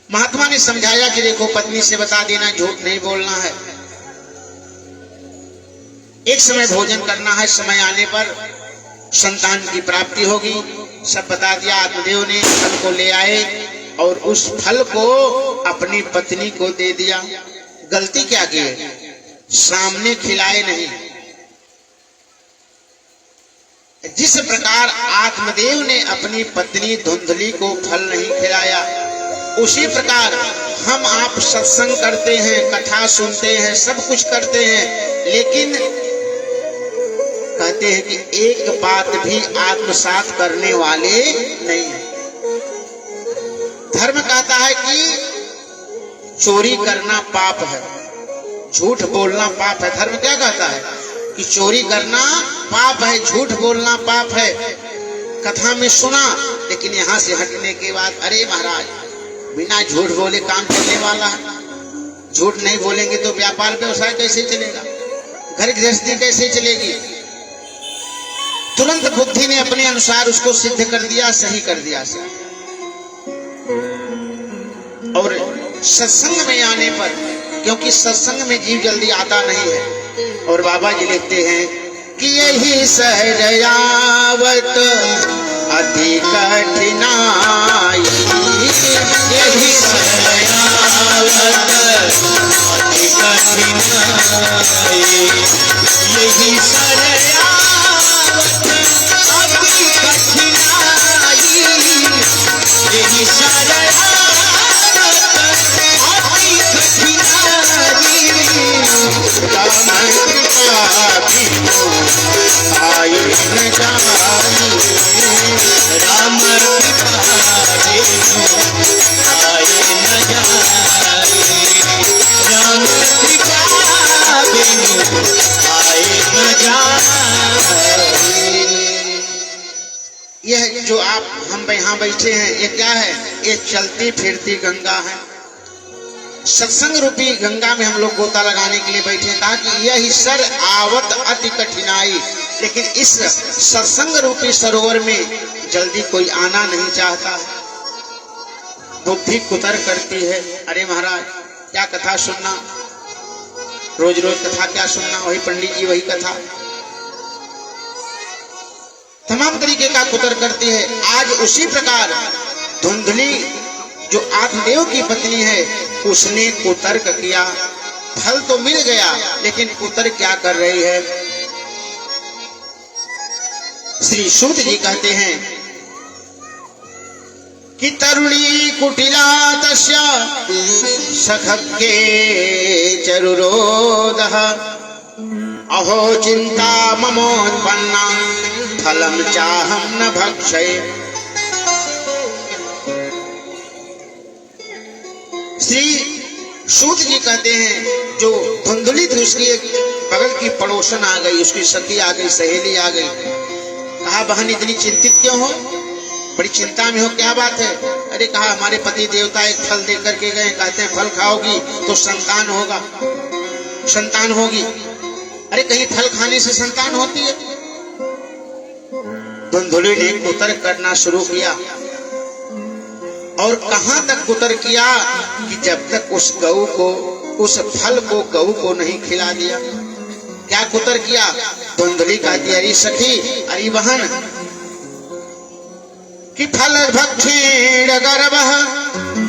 महात्मा ने समझाया कि देखो, पत्नी से बता देना झूठ नहीं बोलना है, एक समय भोजन करना है, समय आने पर संतान की प्राप्ति होगी, सब बता दिया। आत्मदेव ने फल को ले आए और उस फल को अपनी पत्नी को दे दिया। गलती क्या की है? सामने खिलाए नहीं। जिस प्रकार आत्मदेव ने अपनी पत्नी धुंधली को फल नहीं खिलाया, उसी प्रकार हम आप सत्संग करते हैं, कथा सुनते हैं, सब कुछ करते हैं, लेकिन कहते हैं कि एक बात भी आत्मसात करने वाले नहीं है। धर्म कहता है कि चोरी करना पाप है, झूठ बोलना पाप है। धर्म क्या कहता है कि चोरी करना पाप है, झूठ बोलना पाप है। कथा में सुना, लेकिन यहाँ से हटने के बाद अरे महाराज बिना झूठ बोले काम चलने वाला है, झूठ नहीं बोलेंगे तो व्यापार व्यवसाय कैसे चलेगा, घर गृहस्थी कैसे चलेगी। तुरंत बुद्धि ने अपने अनुसार उसको सिद्ध कर दिया, सही कर दिया। और सत्संग में आने पर, क्योंकि सत्संग में जीव जल्दी आता नहीं है, और बाबा जी लिखते हैं कि यही सहजयावत अति कठिनाई, यही सहजयावत अति कठिनाई, यही सहजयावत अति कठिनाई, यही सहजयावत यह जो आप हम यहाँ बैठे हैं, ये क्या है? ये चलती फिरती गंगा है। सत्संग रूपी गंगा में हम लोग गोता लगाने के लिए बैठे। कहा कि यह सर आवत अति कठिनाई, लेकिन इस सत्संग रूपी सरोवर में जल्दी कोई आना नहीं चाहता। बुद्धि कुतर करती है, अरे महाराज क्या कथा सुनना, रोज रोज कथा क्या सुनना, वही पंडित जी वही कथा, तमाम तरीके का कुतर करती है। आज उसी प्रकार धुंधली जो आत्मदेव की पत्नी है, उसने कुतर्क किया, फल तो मिल गया, लेकिन कुतर्क क्या कर रही है? श्री सूत जी कहते हैं कि तरुणी कुटिला तस्या सखके चरुरोदः अहो चिंता ममोत्पन्ना फलम चाहम न भक्षये। श्री सूत जी कहते हैं जो धुंधली थी, उसकी एक बगल की पड़ोसन आ गई, उसकी सखी आ गई, सहेली आ गई। कहा बहन इतनी चिंतित क्यों हो, बड़ी चिंता में हो, क्या बात है? अरे कहा हमारे पति देवता एक फल दे करके गए, कहते हैं फल खाओगी तो संतान होगा, संतान होगी। अरे कहीं फल खाने से संतान होती है? धुंधली ने कुतर्क करना शुरू किया, और कहां तक कुतर्क किया कि जब तक उस गऊ को, उस फल को गऊ को नहीं खिला दिया। क्या कुतर्क किया? धुंधली कहती अरे सखी, अरे बहन कि फल भक्षेण गर्भः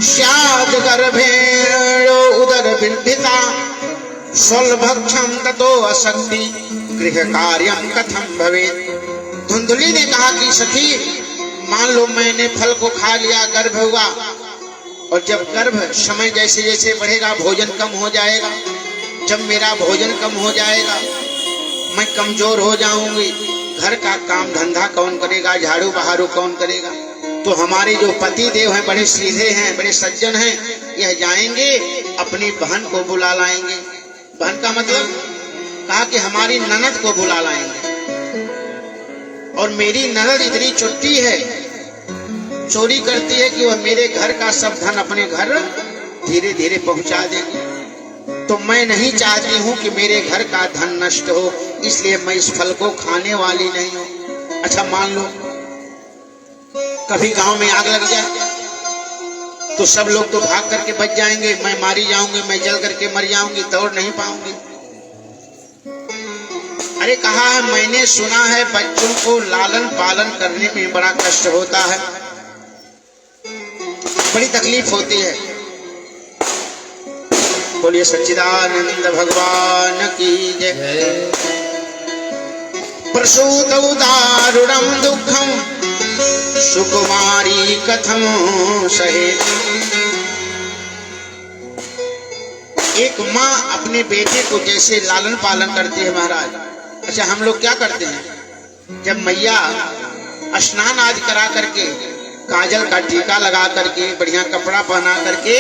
स्यात् गर्भेण उदर बिंबिता स्वल्भक्षम ततो अशक्ति गृह कार्यम कथम भवेत्। धुंधली ने कहा कि सखी मान लो मैंने फल को खा लिया, गर्भ हुआ, और जब गर्भ समय जैसे जैसे बढ़ेगा भोजन कम हो जाएगा। जब मेरा भोजन कम हो जाएगा मैं कमजोर हो जाऊंगी। घर का काम धंधा कौन करेगा, झाड़ू बहारू कौन करेगा। तो हमारे जो पति देव हैं बड़े सीधे हैं, बड़े सज्जन हैं, यह जाएंगे अपनी बहन को बुला लाएंगे। बहन का मतलब कहा कि हमारी ननद को बुला लाएंगे। और मेरी ननद इतनी चुट्टी है, चोरी करती है कि वह मेरे घर का सब धन अपने घर धीरे धीरे पहुंचा देगी। तो मैं नहीं चाहती हूं कि मेरे घर का धन नष्ट हो, इसलिए मैं इस फल को खाने वाली नहीं हूं। अच्छा मान लो कभी गांव में आग लग जाए तो सब लोग तो भाग करके बच जाएंगे, मैं मारी जाऊंगी, मैं जल करके मर जाऊंगी, दौड़ नहीं पाऊंगी। अरे कहा है मैंने सुना है बच्चों को लालन पालन करने में बड़ा कष्ट होता है, बड़ी तकलीफ होती है। बोलिए सच्चिदानंद भगवान की जय। प्रसूतौ दारुणं दुःखं सुकुमारी कथम सहे। एक माँ अपने बेटे को जैसे लालन पालन करती है महाराज। अच्छा हम लोग क्या करते हैं, जब मैया स्नान आदि करा करके काजल का टीका लगा करके बढ़िया कपड़ा पहना करके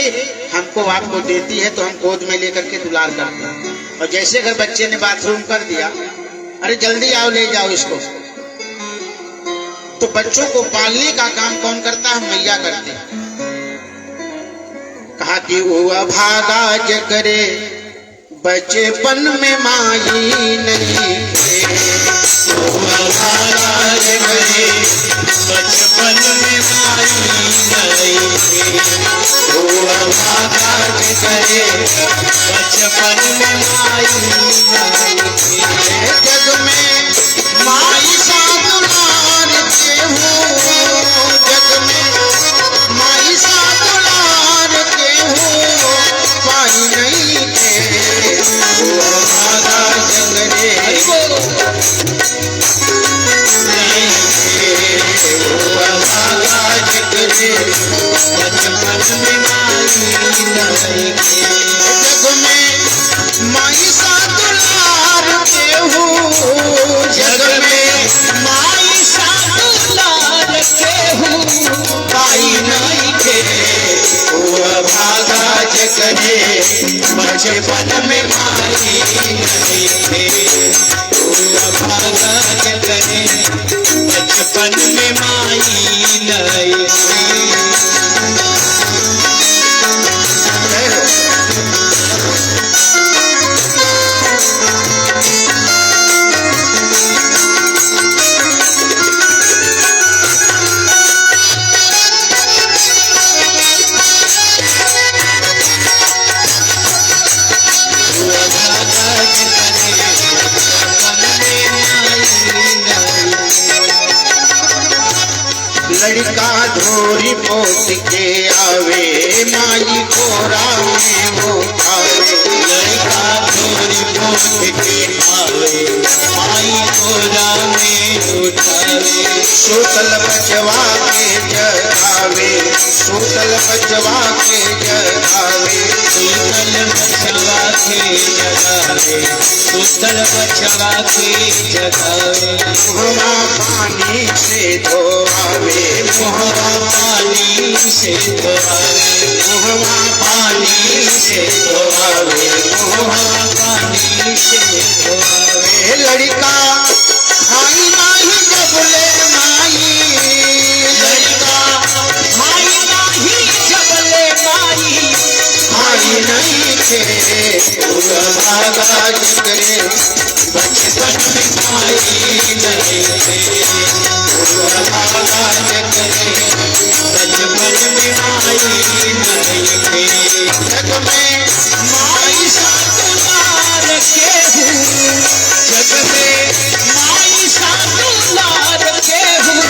हमको आपको देती है तो हम गोद में लेकर के दुलार करते हैं। और जैसे अगर बच्चे ने बाथरूम कर दिया, अरे जल्दी आओ ले जाओ इसको, तो बच्चों को पालने का काम कौन करता है, मैया करते हैं। कहा कि वो अभागा जकरे बचपन में माई नहीं थे, वो अभागा जकरे बचपन में माई नहीं थे, वो अभागा जकरे बचपन में माई नहीं थे। जग में माई सा दुलार के हो, जग में माई सा दुलार के हो पाई नहीं थे। वो अभागा जकरे बचपन में माई नहीं थे। जग में माई सा दुलार के हो, जग में माई सा दुलार के हूँ पाई नहीं थे। वो अभागा जकरे बचपन में माई नहीं थे, वो अभागा जकरे बचपन में माई नहीं थे। लड़का धोरी पोत के आवे माई कोरा में वो आवे। लड़का धोरी पोत के आवे माई कोरा में उठावे। सूतल बचवा के जगावे, सूतल बचवा के जगावे। सूतल बचवा के जगावे, सूतल बचवा के जगावे। मुहवा पानी से धोआवे, मुहवा पानी से धोआवे, मुहवा पानी से धोआवे, मुहवा पानी से धोआवे। लड़का खाई नाही जबले माई, लड़का खाई नाही जबले माई खाई नहीं थे। वो अभागा जकरे बचपन में माई नहीं थे, वो अभागा जकरे बचपन में माई नहीं थे। जग में माई सा दुलार के हूँ, जग में माई सा दुलार के हूँ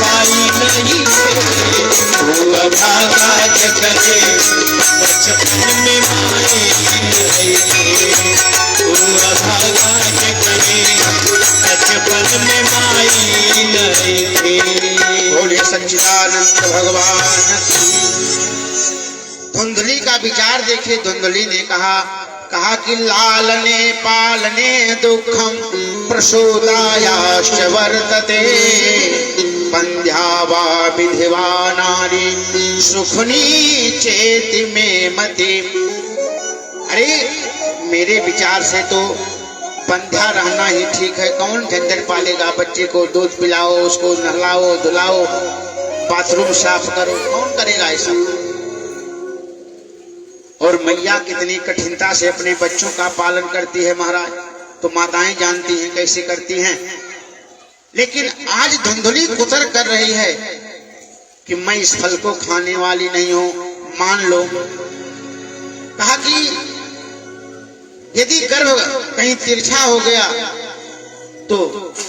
पाई नहीं थे। वो अभागा जकरे बचपन में माई नहीं थे, वो अभागा जकरे बचपन में माई नहीं थे। बोले सच्चिदानंद भगवान की का विचार देखे धुंधली ने कहा कि लालने पालने दुखम प्रसूतायाश्च वर्तते बंध्या वा विधिवा नारी सुखनी चेति में मति। अरे मेरे विचार से तो बंध्या रहना ही ठीक है। कौन झंझट पालेगा? बच्चे को दूध पिलाओ, उसको नहलाओ धुलाओ, बाथरूम साफ करो, कौन करेगा ऐसा? और मैया कितनी कठिनता से अपने बच्चों का पालन करती है महाराज, तो माताएं जानती हैं कैसे करती हैं। लेकिन आज धुंधली कुतर कर रही है कि मैं इस फल को खाने वाली नहीं हूं, मान लो। कहा कि यदि गर्भ कहीं तिरछा हो गया तो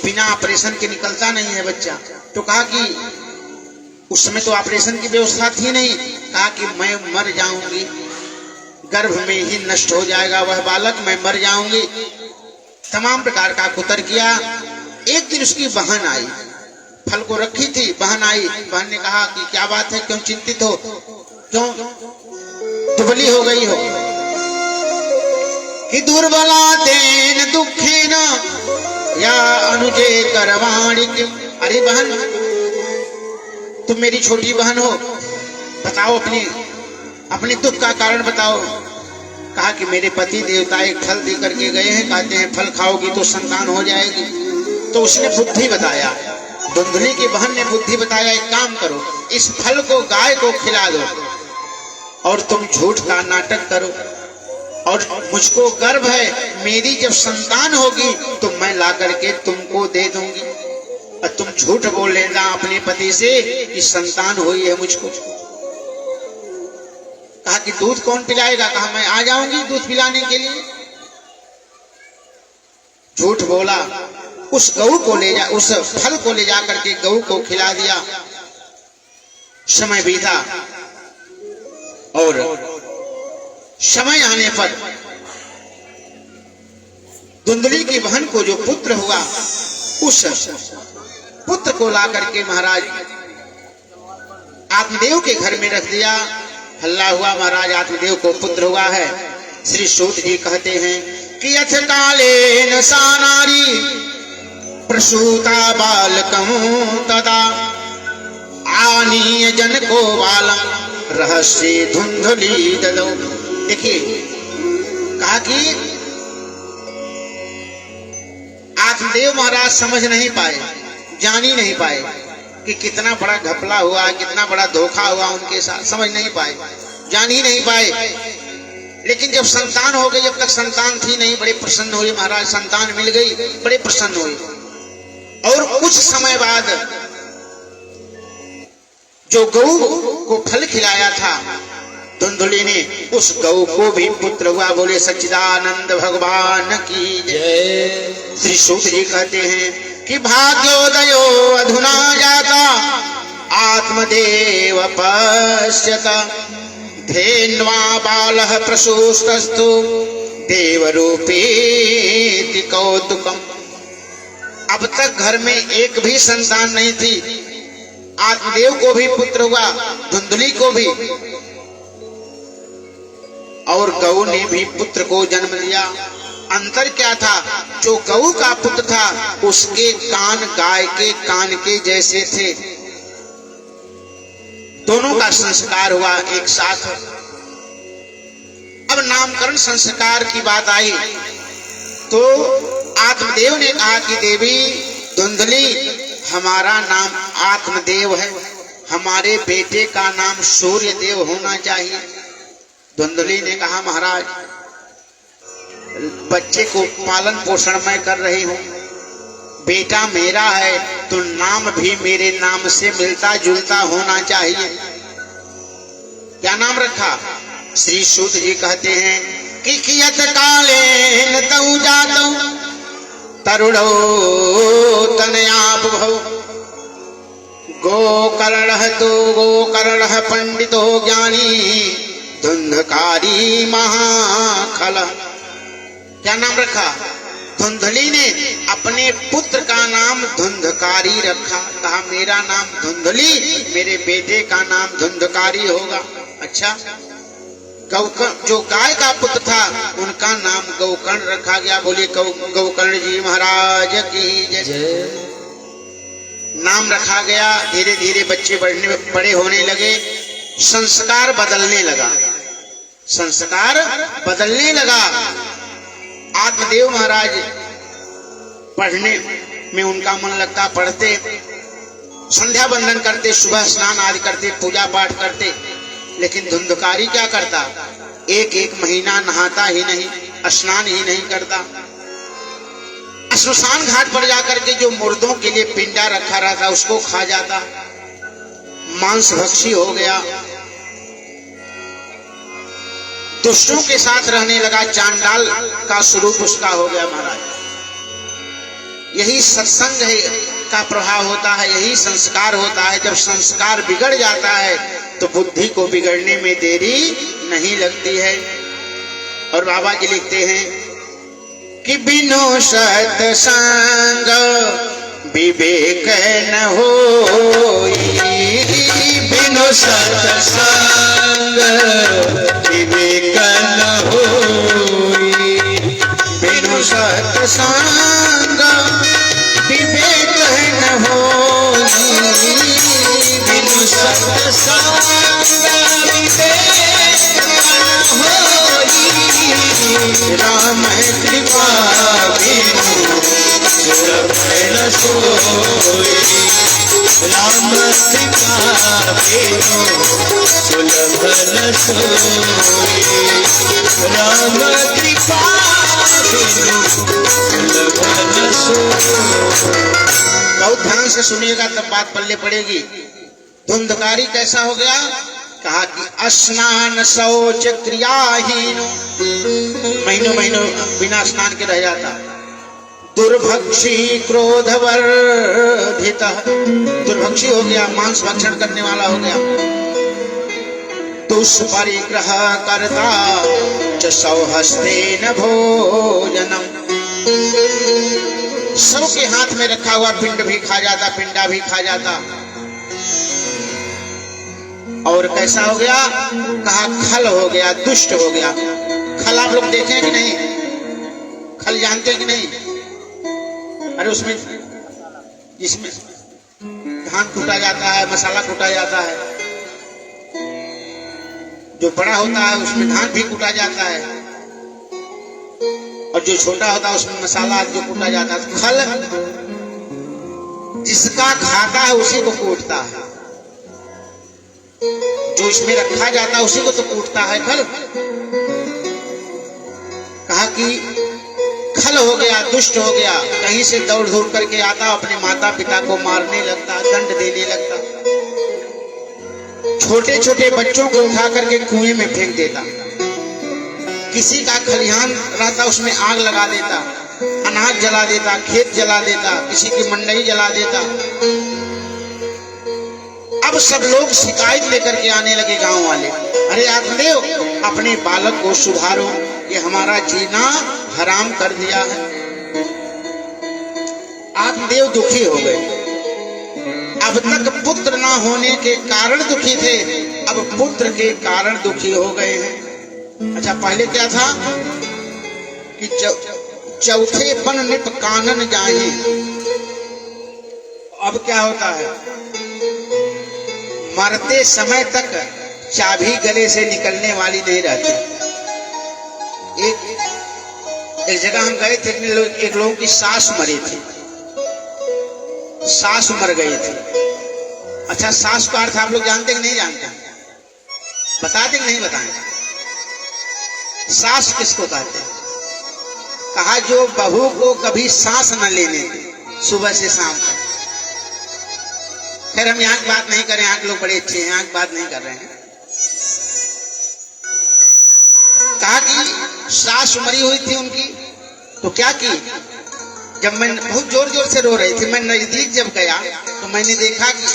बिना ऑपरेशन के निकलता नहीं है बच्चा। तो कहा कि उस समय तो ऑपरेशन की व्यवस्था थी नहीं। कहा कि मैं मर जाऊंगी, गर्भ में ही नष्ट हो जाएगा वह बालक, मैं मर जाऊंगी। तमाम प्रकार का कुतर किया। एक दिन उसकी बहन आई, फल को रखी थी, बहन आई। बहन ने कहा कि क्या बात है, क्यों चिंतित हो, क्यों दुबली हो गई हो? कि दुर्बला तेन दुखेन या अनुजे करवाणी। अरे बहन, तुम मेरी छोटी बहन हो, बताओ अपने दुख का कारण बताओ। कहा कि मेरे पति देवता एक फल दे करके गए हैं, कहते हैं फल खाओगी तो संतान हो जाएगी। तो उसने बुद्धि बताया, धुंधली की बहन ने बुद्धि बताया, एक काम करो, इस फल को गाय को खिला दो और तुम झूठ का नाटक करो, और मुझको गर्व है, मेरी जब संतान होगी तो मैं ला करके तुमको दे दूंगी, और तुम झूठ बोल लेना अपने पति से कि संतान हुई है मुझको। कहा कि दूध कौन पिलाएगा? कहा मैं आ जाऊंगी दूध पिलाने के लिए। झूठ बोला, उस गऊ को ले जा, उस फल को ले जा करके गऊ को खिला दिया। समय बीता और समय आने पर धुंधली की बहन को जो पुत्र हुआ, उस पुत्र को ला करके महाराज आत्मदेव के घर में रख दिया। हल्ला हुआ, महाराज आत्मदेव को पुत्र हुआ है। श्री सूत जी कहते हैं कि यथ कालेन सा नारी प्रसूता बालकं तदा आनीय जनको बालम रहस्य धुंधली ददौ। देखिए, कहा कि आत्मदेव महाराज समझ नहीं पाए, जान ही नहीं पाए कि कितना बड़ा घपला हुआ, कितना बड़ा धोखा हुआ उनके साथ, समझ नहीं पाए, जान ही नहीं पाए। लेकिन जब संतान हो गई, जब तक संतान थी नहीं, बड़े प्रसन्न हुए महाराज। संतान मिल गई, बड़े प्रसन्न हुए। और कुछ समय बाद जो गऊ को फल खिलाया था धुंधली ने, उस गऊ को भी पुत्र हुआ। बोले सच्चिदानंद भगवान की जय। श्री सूत जी कहते हैं कि भाग्योदयो अधुना जाता आत्मदेव पश्यत धेन्वा बालः प्रसूस्तस्तु देवरूपेति कौतुकम्। अब तक घर में एक भी संतान नहीं थी। आत्मदेव को भी पुत्र हुआ, धुंधली को भी, और गऊ ने भी पुत्र को जन्म दिया। अंतर क्या था? जो गऊ का पुत्र था उसके कान गाय के कान के जैसे थे। दोनों का संस्कार हुआ एक साथ। अब नामकरण संस्कार की बात आई तो आत्मदेव ने कहा कि देवी धुंधली, हमारा नाम आत्मदेव है, हमारे बेटे का नाम सूर्यदेव होना चाहिए। धुंधली ने कहा महाराज, बच्चे को पालन पोषण मैं कर रही हूँ, बेटा मेरा है तो नाम भी मेरे नाम से मिलता जुलता होना चाहिए। क्या नाम रखा? श्री सूत जी कहते हैं कि कियत कालेन तौ जातौ तरुणो तनयाप भव गोकर्णः तो गोकर्णः पंडितो ज्ञानी धुंधकारी महाखल। क्या नाम रखा? धुंधली ने अपने पुत्र का नाम धुंधकारी रखा। कहा मेरा नाम धुंधली, मेरे बेटे का नाम धुंधकारी होगा। अच्छा, गौकर्ण जो गाय का पुत्र था उनका नाम गौकर्ण रखा गया। बोलिए गौकर्ण जी महाराज की जय। नाम रखा गया। धीरे धीरे बच्चे बड़े होने लगे, संस्कार बदलने लगा, संस्कार बदलने लगा। आत्मदेव महाराज पढ़ने में उनका मन लगता, पढ़ते, संध्या बंदन करते, सुबह स्नान आदि करते, पूजा पाठ करते। लेकिन धुंधकारी क्या करता, एक एक महीना नहाता ही नहीं, स्नान ही नहीं करता। श्मशान घाट पर जाकर के जो मुर्दों के लिए पिंडा रखा रहता उसको खा जाता, मांस भक्षी हो गया, दुष्टों के साथ रहने लगा, चांडाल का स्वरूप उसका हो गया महाराज। यही सत्संग है का प्रभाव होता है, यही संस्कार होता है। जब संस्कार बिगड़ जाता है तो बुद्धि को बिगड़ने में देरी नहीं लगती है। और बाबा जी लिखते हैं कि बिनु सत्संग विवेक न होई, बिनु सत्संग विवेक न होई, बिनु सत्संग विवेक न होई, बिनु सत्संग विवेक न होई, राम कृपा बिनु सुलभ न सोई, राम कृपा बिनु सुलभ न सोई, राम कृपा बिनु सुलभ न सोई। बहुत ध्यान से सुनिएगा तब बात पल्ले पड़ेगी। धुंधकारी कैसा हो गया, कहा कि स्नान शौच क्रियाहीन, महीनों महीनों बिना स्नान के रह जाता। दुर्भक्षी क्रोधवर्धित, दुर्भक्षी हो गया, मांस भक्षण करने वाला हो गया। दुष्परिग्रह करता च सौहस्तेन भोजनम, सबके हाथ में रखा हुआ पिंड भी खा जाता, पिंडा भी खा जाता। और कैसा हो गया, कहा खल हो गया, दुष्ट हो गया। खल आप लोग देखें कि नहीं, खल जानते कि नहीं? अरे उसमें जिसमें धान कूटा जाता है, मसाला कूटा जाता है, जो बड़ा होता है उसमें धान भी कूटा जाता है, और जो छोटा होता है उसमें मसाला जो कूटा जाता है। खल जिसका खाता है उसी को कूटता है, जो इसमें रखा जाता है उसी को तो कूटता है खल। कहा कि खल हो गया, दुष्ट हो गया, कहीं से दौड़ दौड़ करके आता, अपने माता पिता को मारने लगता, दंड देने लगता, छोटे छोटे बच्चों को उठा करके कुएं में फेंक देता, किसी का खलिहान रहता उसमें आग लगा देता, अनाज जला देता, खेत जला देता, किसी की मंडई जला देता। अब सब लोग शिकायत लेकर के आने लगे गांव वाले, अरे आत्मदेव अपने बालक को सुधारो, ये हमारा जीना हराम कर दिया है। आत्मदेव दुखी हो गए। अब तक पुत्र ना होने के कारण दुखी थे, अब पुत्र के कारण दुखी हो गए हैं। अच्छा, पहले क्या था कि चौथे पन निप कानन जाए, अब क्या होता है, मरते समय तक चाबी गले से निकलने वाली नहीं रहती। एक जगह हम गए थे, एक लोगों की सास मरी थी, सास मर गई थी। अच्छा, सास का अर्थ आप लोग जानते कि नहीं जानते? बताते कि नहीं बताएं? सास किसको कहते हैं? कहा जो बहू को कभी सांस न लेने दे सुबह से शाम तक। खैर हम यहाँ की बात नहीं करें, यहाँ के लोग बड़े अच्छे हैं, यहाँ की बात नहीं कर रहे हैं। कहा कि सास मरी हुई थी उनकी, तो क्या की, जब मैं बहुत जोर जोर से रो रही थी, मैं नजदीक जब गया तो मैंने देखा कि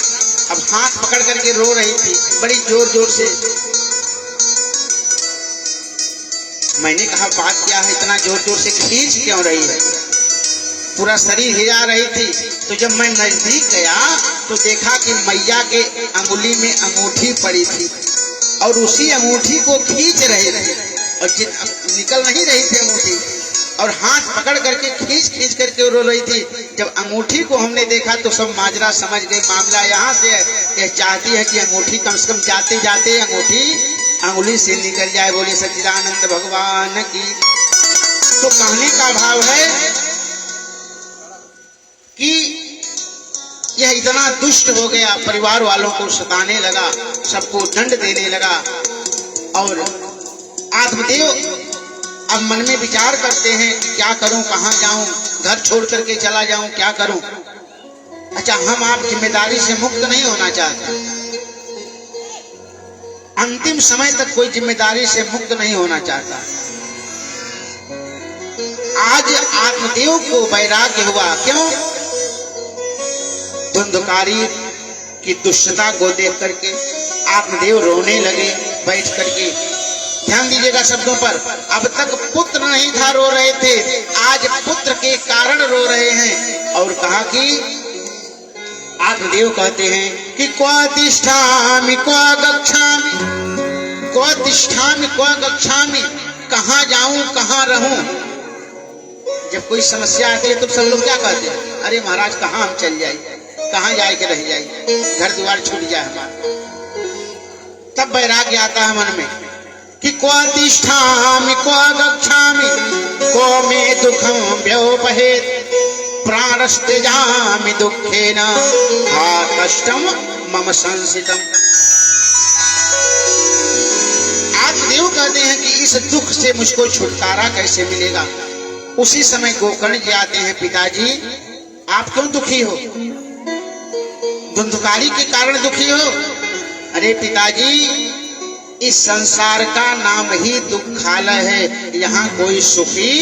अब हाथ पकड़ करके रो रही थी बड़ी जोर जोर से। मैंने कहा बात क्या है, इतना जोर जोर से खींच क्यों रही है, पूरा शरीर हिला रही थी। तो जब मैं नजदीक गया तो देखा कि मैया के अंगुली में अंगूठी पड़ी थी और उसी अंगूठी को खींच रहे थे और निकल नहीं रही थी अंगूठी, और हाथ पकड़ करके खींच करके रो रही थी। जब अंगूठी को हमने देखा तो सब माजरा समझ गए, मामला यहाँ से है। यह चाहती है कि अंगूठी कम से कम जाते जाते अंगूठी अंगुली से निकल जाए। बोले सच्चिदानंद भगवान की। तो कहने का भाव है कि यह इतना दुष्ट हो गया, परिवार वालों को सताने लगा, सबको दंड देने लगा। और आत्मदेव अब मन में विचार करते हैं कि क्या करूं, कहां जाऊं, घर छोड़ करके चला जाऊं, क्या करूं। अच्छा, हम आप जिम्मेदारी से मुक्त नहीं होना चाहते, अंतिम समय तक कोई जिम्मेदारी से मुक्त नहीं होना चाहता। आज आत्मदेव को वैराग्य हुआ। क्यों? धुंधकारी की दुष्टता को देख करके आत्मदेव रोने लगे बैठ करके। ध्यान दीजिएगा शब्दों पर। अब तक पुत्र नहीं था, रो रहे थे, आज पुत्र के कारण रो रहे हैं। और कहा कि आत्मदेव कहते हैं कि क्वा तिष्ठामि क्वा गच्छामि, क्वा तिष्ठामि क्वा गच्छामि, कहाँ जाऊं कहाँ रहूं। जब कोई समस्या आती है तो सब लोग क्या कहते हैं, अरे महाराज कहाँ हम चल जाए, कहाँ जाए के रह जाए, घर द्वार छूट जाए हमारा। तब वैराग्य आता है मन में कि क्वा तिष्ठामि क्वा गच्छामि, को मे दुखम व्योपहेत्, प्राणस्त्यजामि दुःखेन, हा कष्टम मम संसितम। आत्मदेव कहते हैं कि इस दुख से मुझको छुटकारा कैसे मिलेगा। उसी समय गोकर्ण जी आते हैं, पिताजी आप क्यों दुखी हो, धुंधकारी के कारण दुखी हो। अरे पिताजी, इस संसार का नाम ही दुखालय है, यहाँ कोई सुखी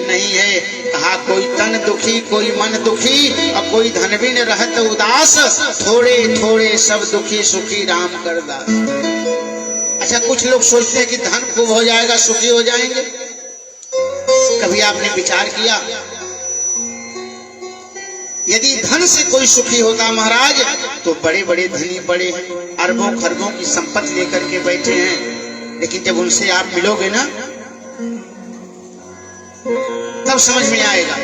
नहीं है। कहा कोई तन दुखी, कोई मन दुखी, और कोई धन भी न रहत उदास, थोड़े थोड़े सब दुखी सुखी राम कर दास। अच्छा, कुछ लोग सोचते हैं कि धन खूब हो जाएगा सुखी हो जाएंगे। कभी आपने विचार किया, यदि धन से कोई सुखी होता महाराज तो बड़े बड़े धनी, बड़े अरबों खरबों की संपत्ति लेकर के बैठे हैं, लेकिन जब उनसे आप मिलोगे ना तब समझ में आएगा।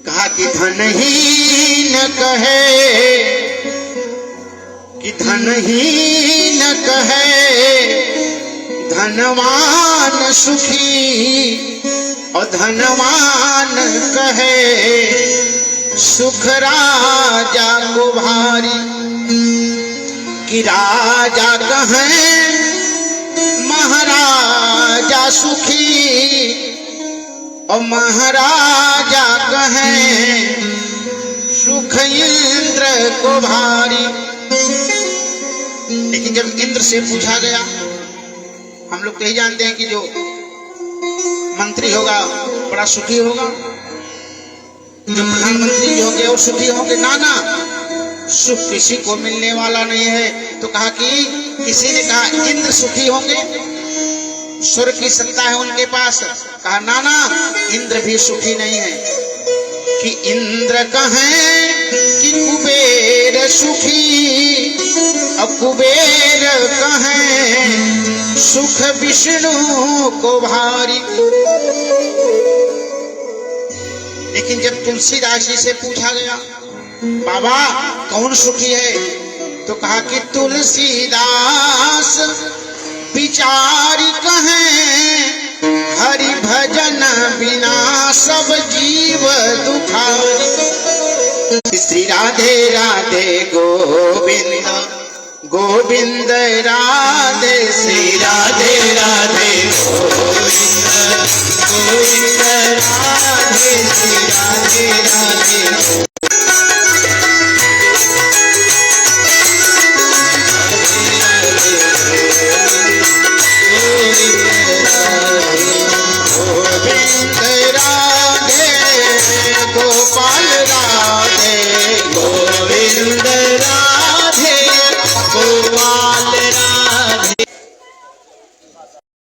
कहा कि धन ही न कहे, कि धन ही न कहे धनवान सुखी, और धनवान कहे सुख राजा को भारी। कि राजा कहे महाराजा सुखी, और महाराजा कहे सुख इंद्र को भारी। लेकिन जब इंद्र से पूछा गया, हम लोग तो यही जानते हैं कि जो मंत्री होगा बड़ा सुखी होगा, जो प्रधानमंत्री भी होंगे और सुखी होंगे। नाना, सुख किसी को मिलने वाला नहीं है। तो कहा कि किसी ने कहा इंद्र सुखी होंगे, स्वर्ग की सत्ता है उनके पास। कहा नाना, इंद्र भी सुखी नहीं है। कि इंद्र कहें कि कुबेर सुखी, और कुबेर कहें सुख विष्णु को भारी। लेकिन जब तुलसीदास जी से पूछा गया, बाबा कौन सुखी है, तो कहा कि तुलसीदास विचारी कहें हरि भजन बिना सब जीव दुखारी। श्री राधे राधे गोविंद गोविंद राधे, श्री राधे राधे गोविंद गोविंद राधे, श्री राधे राधे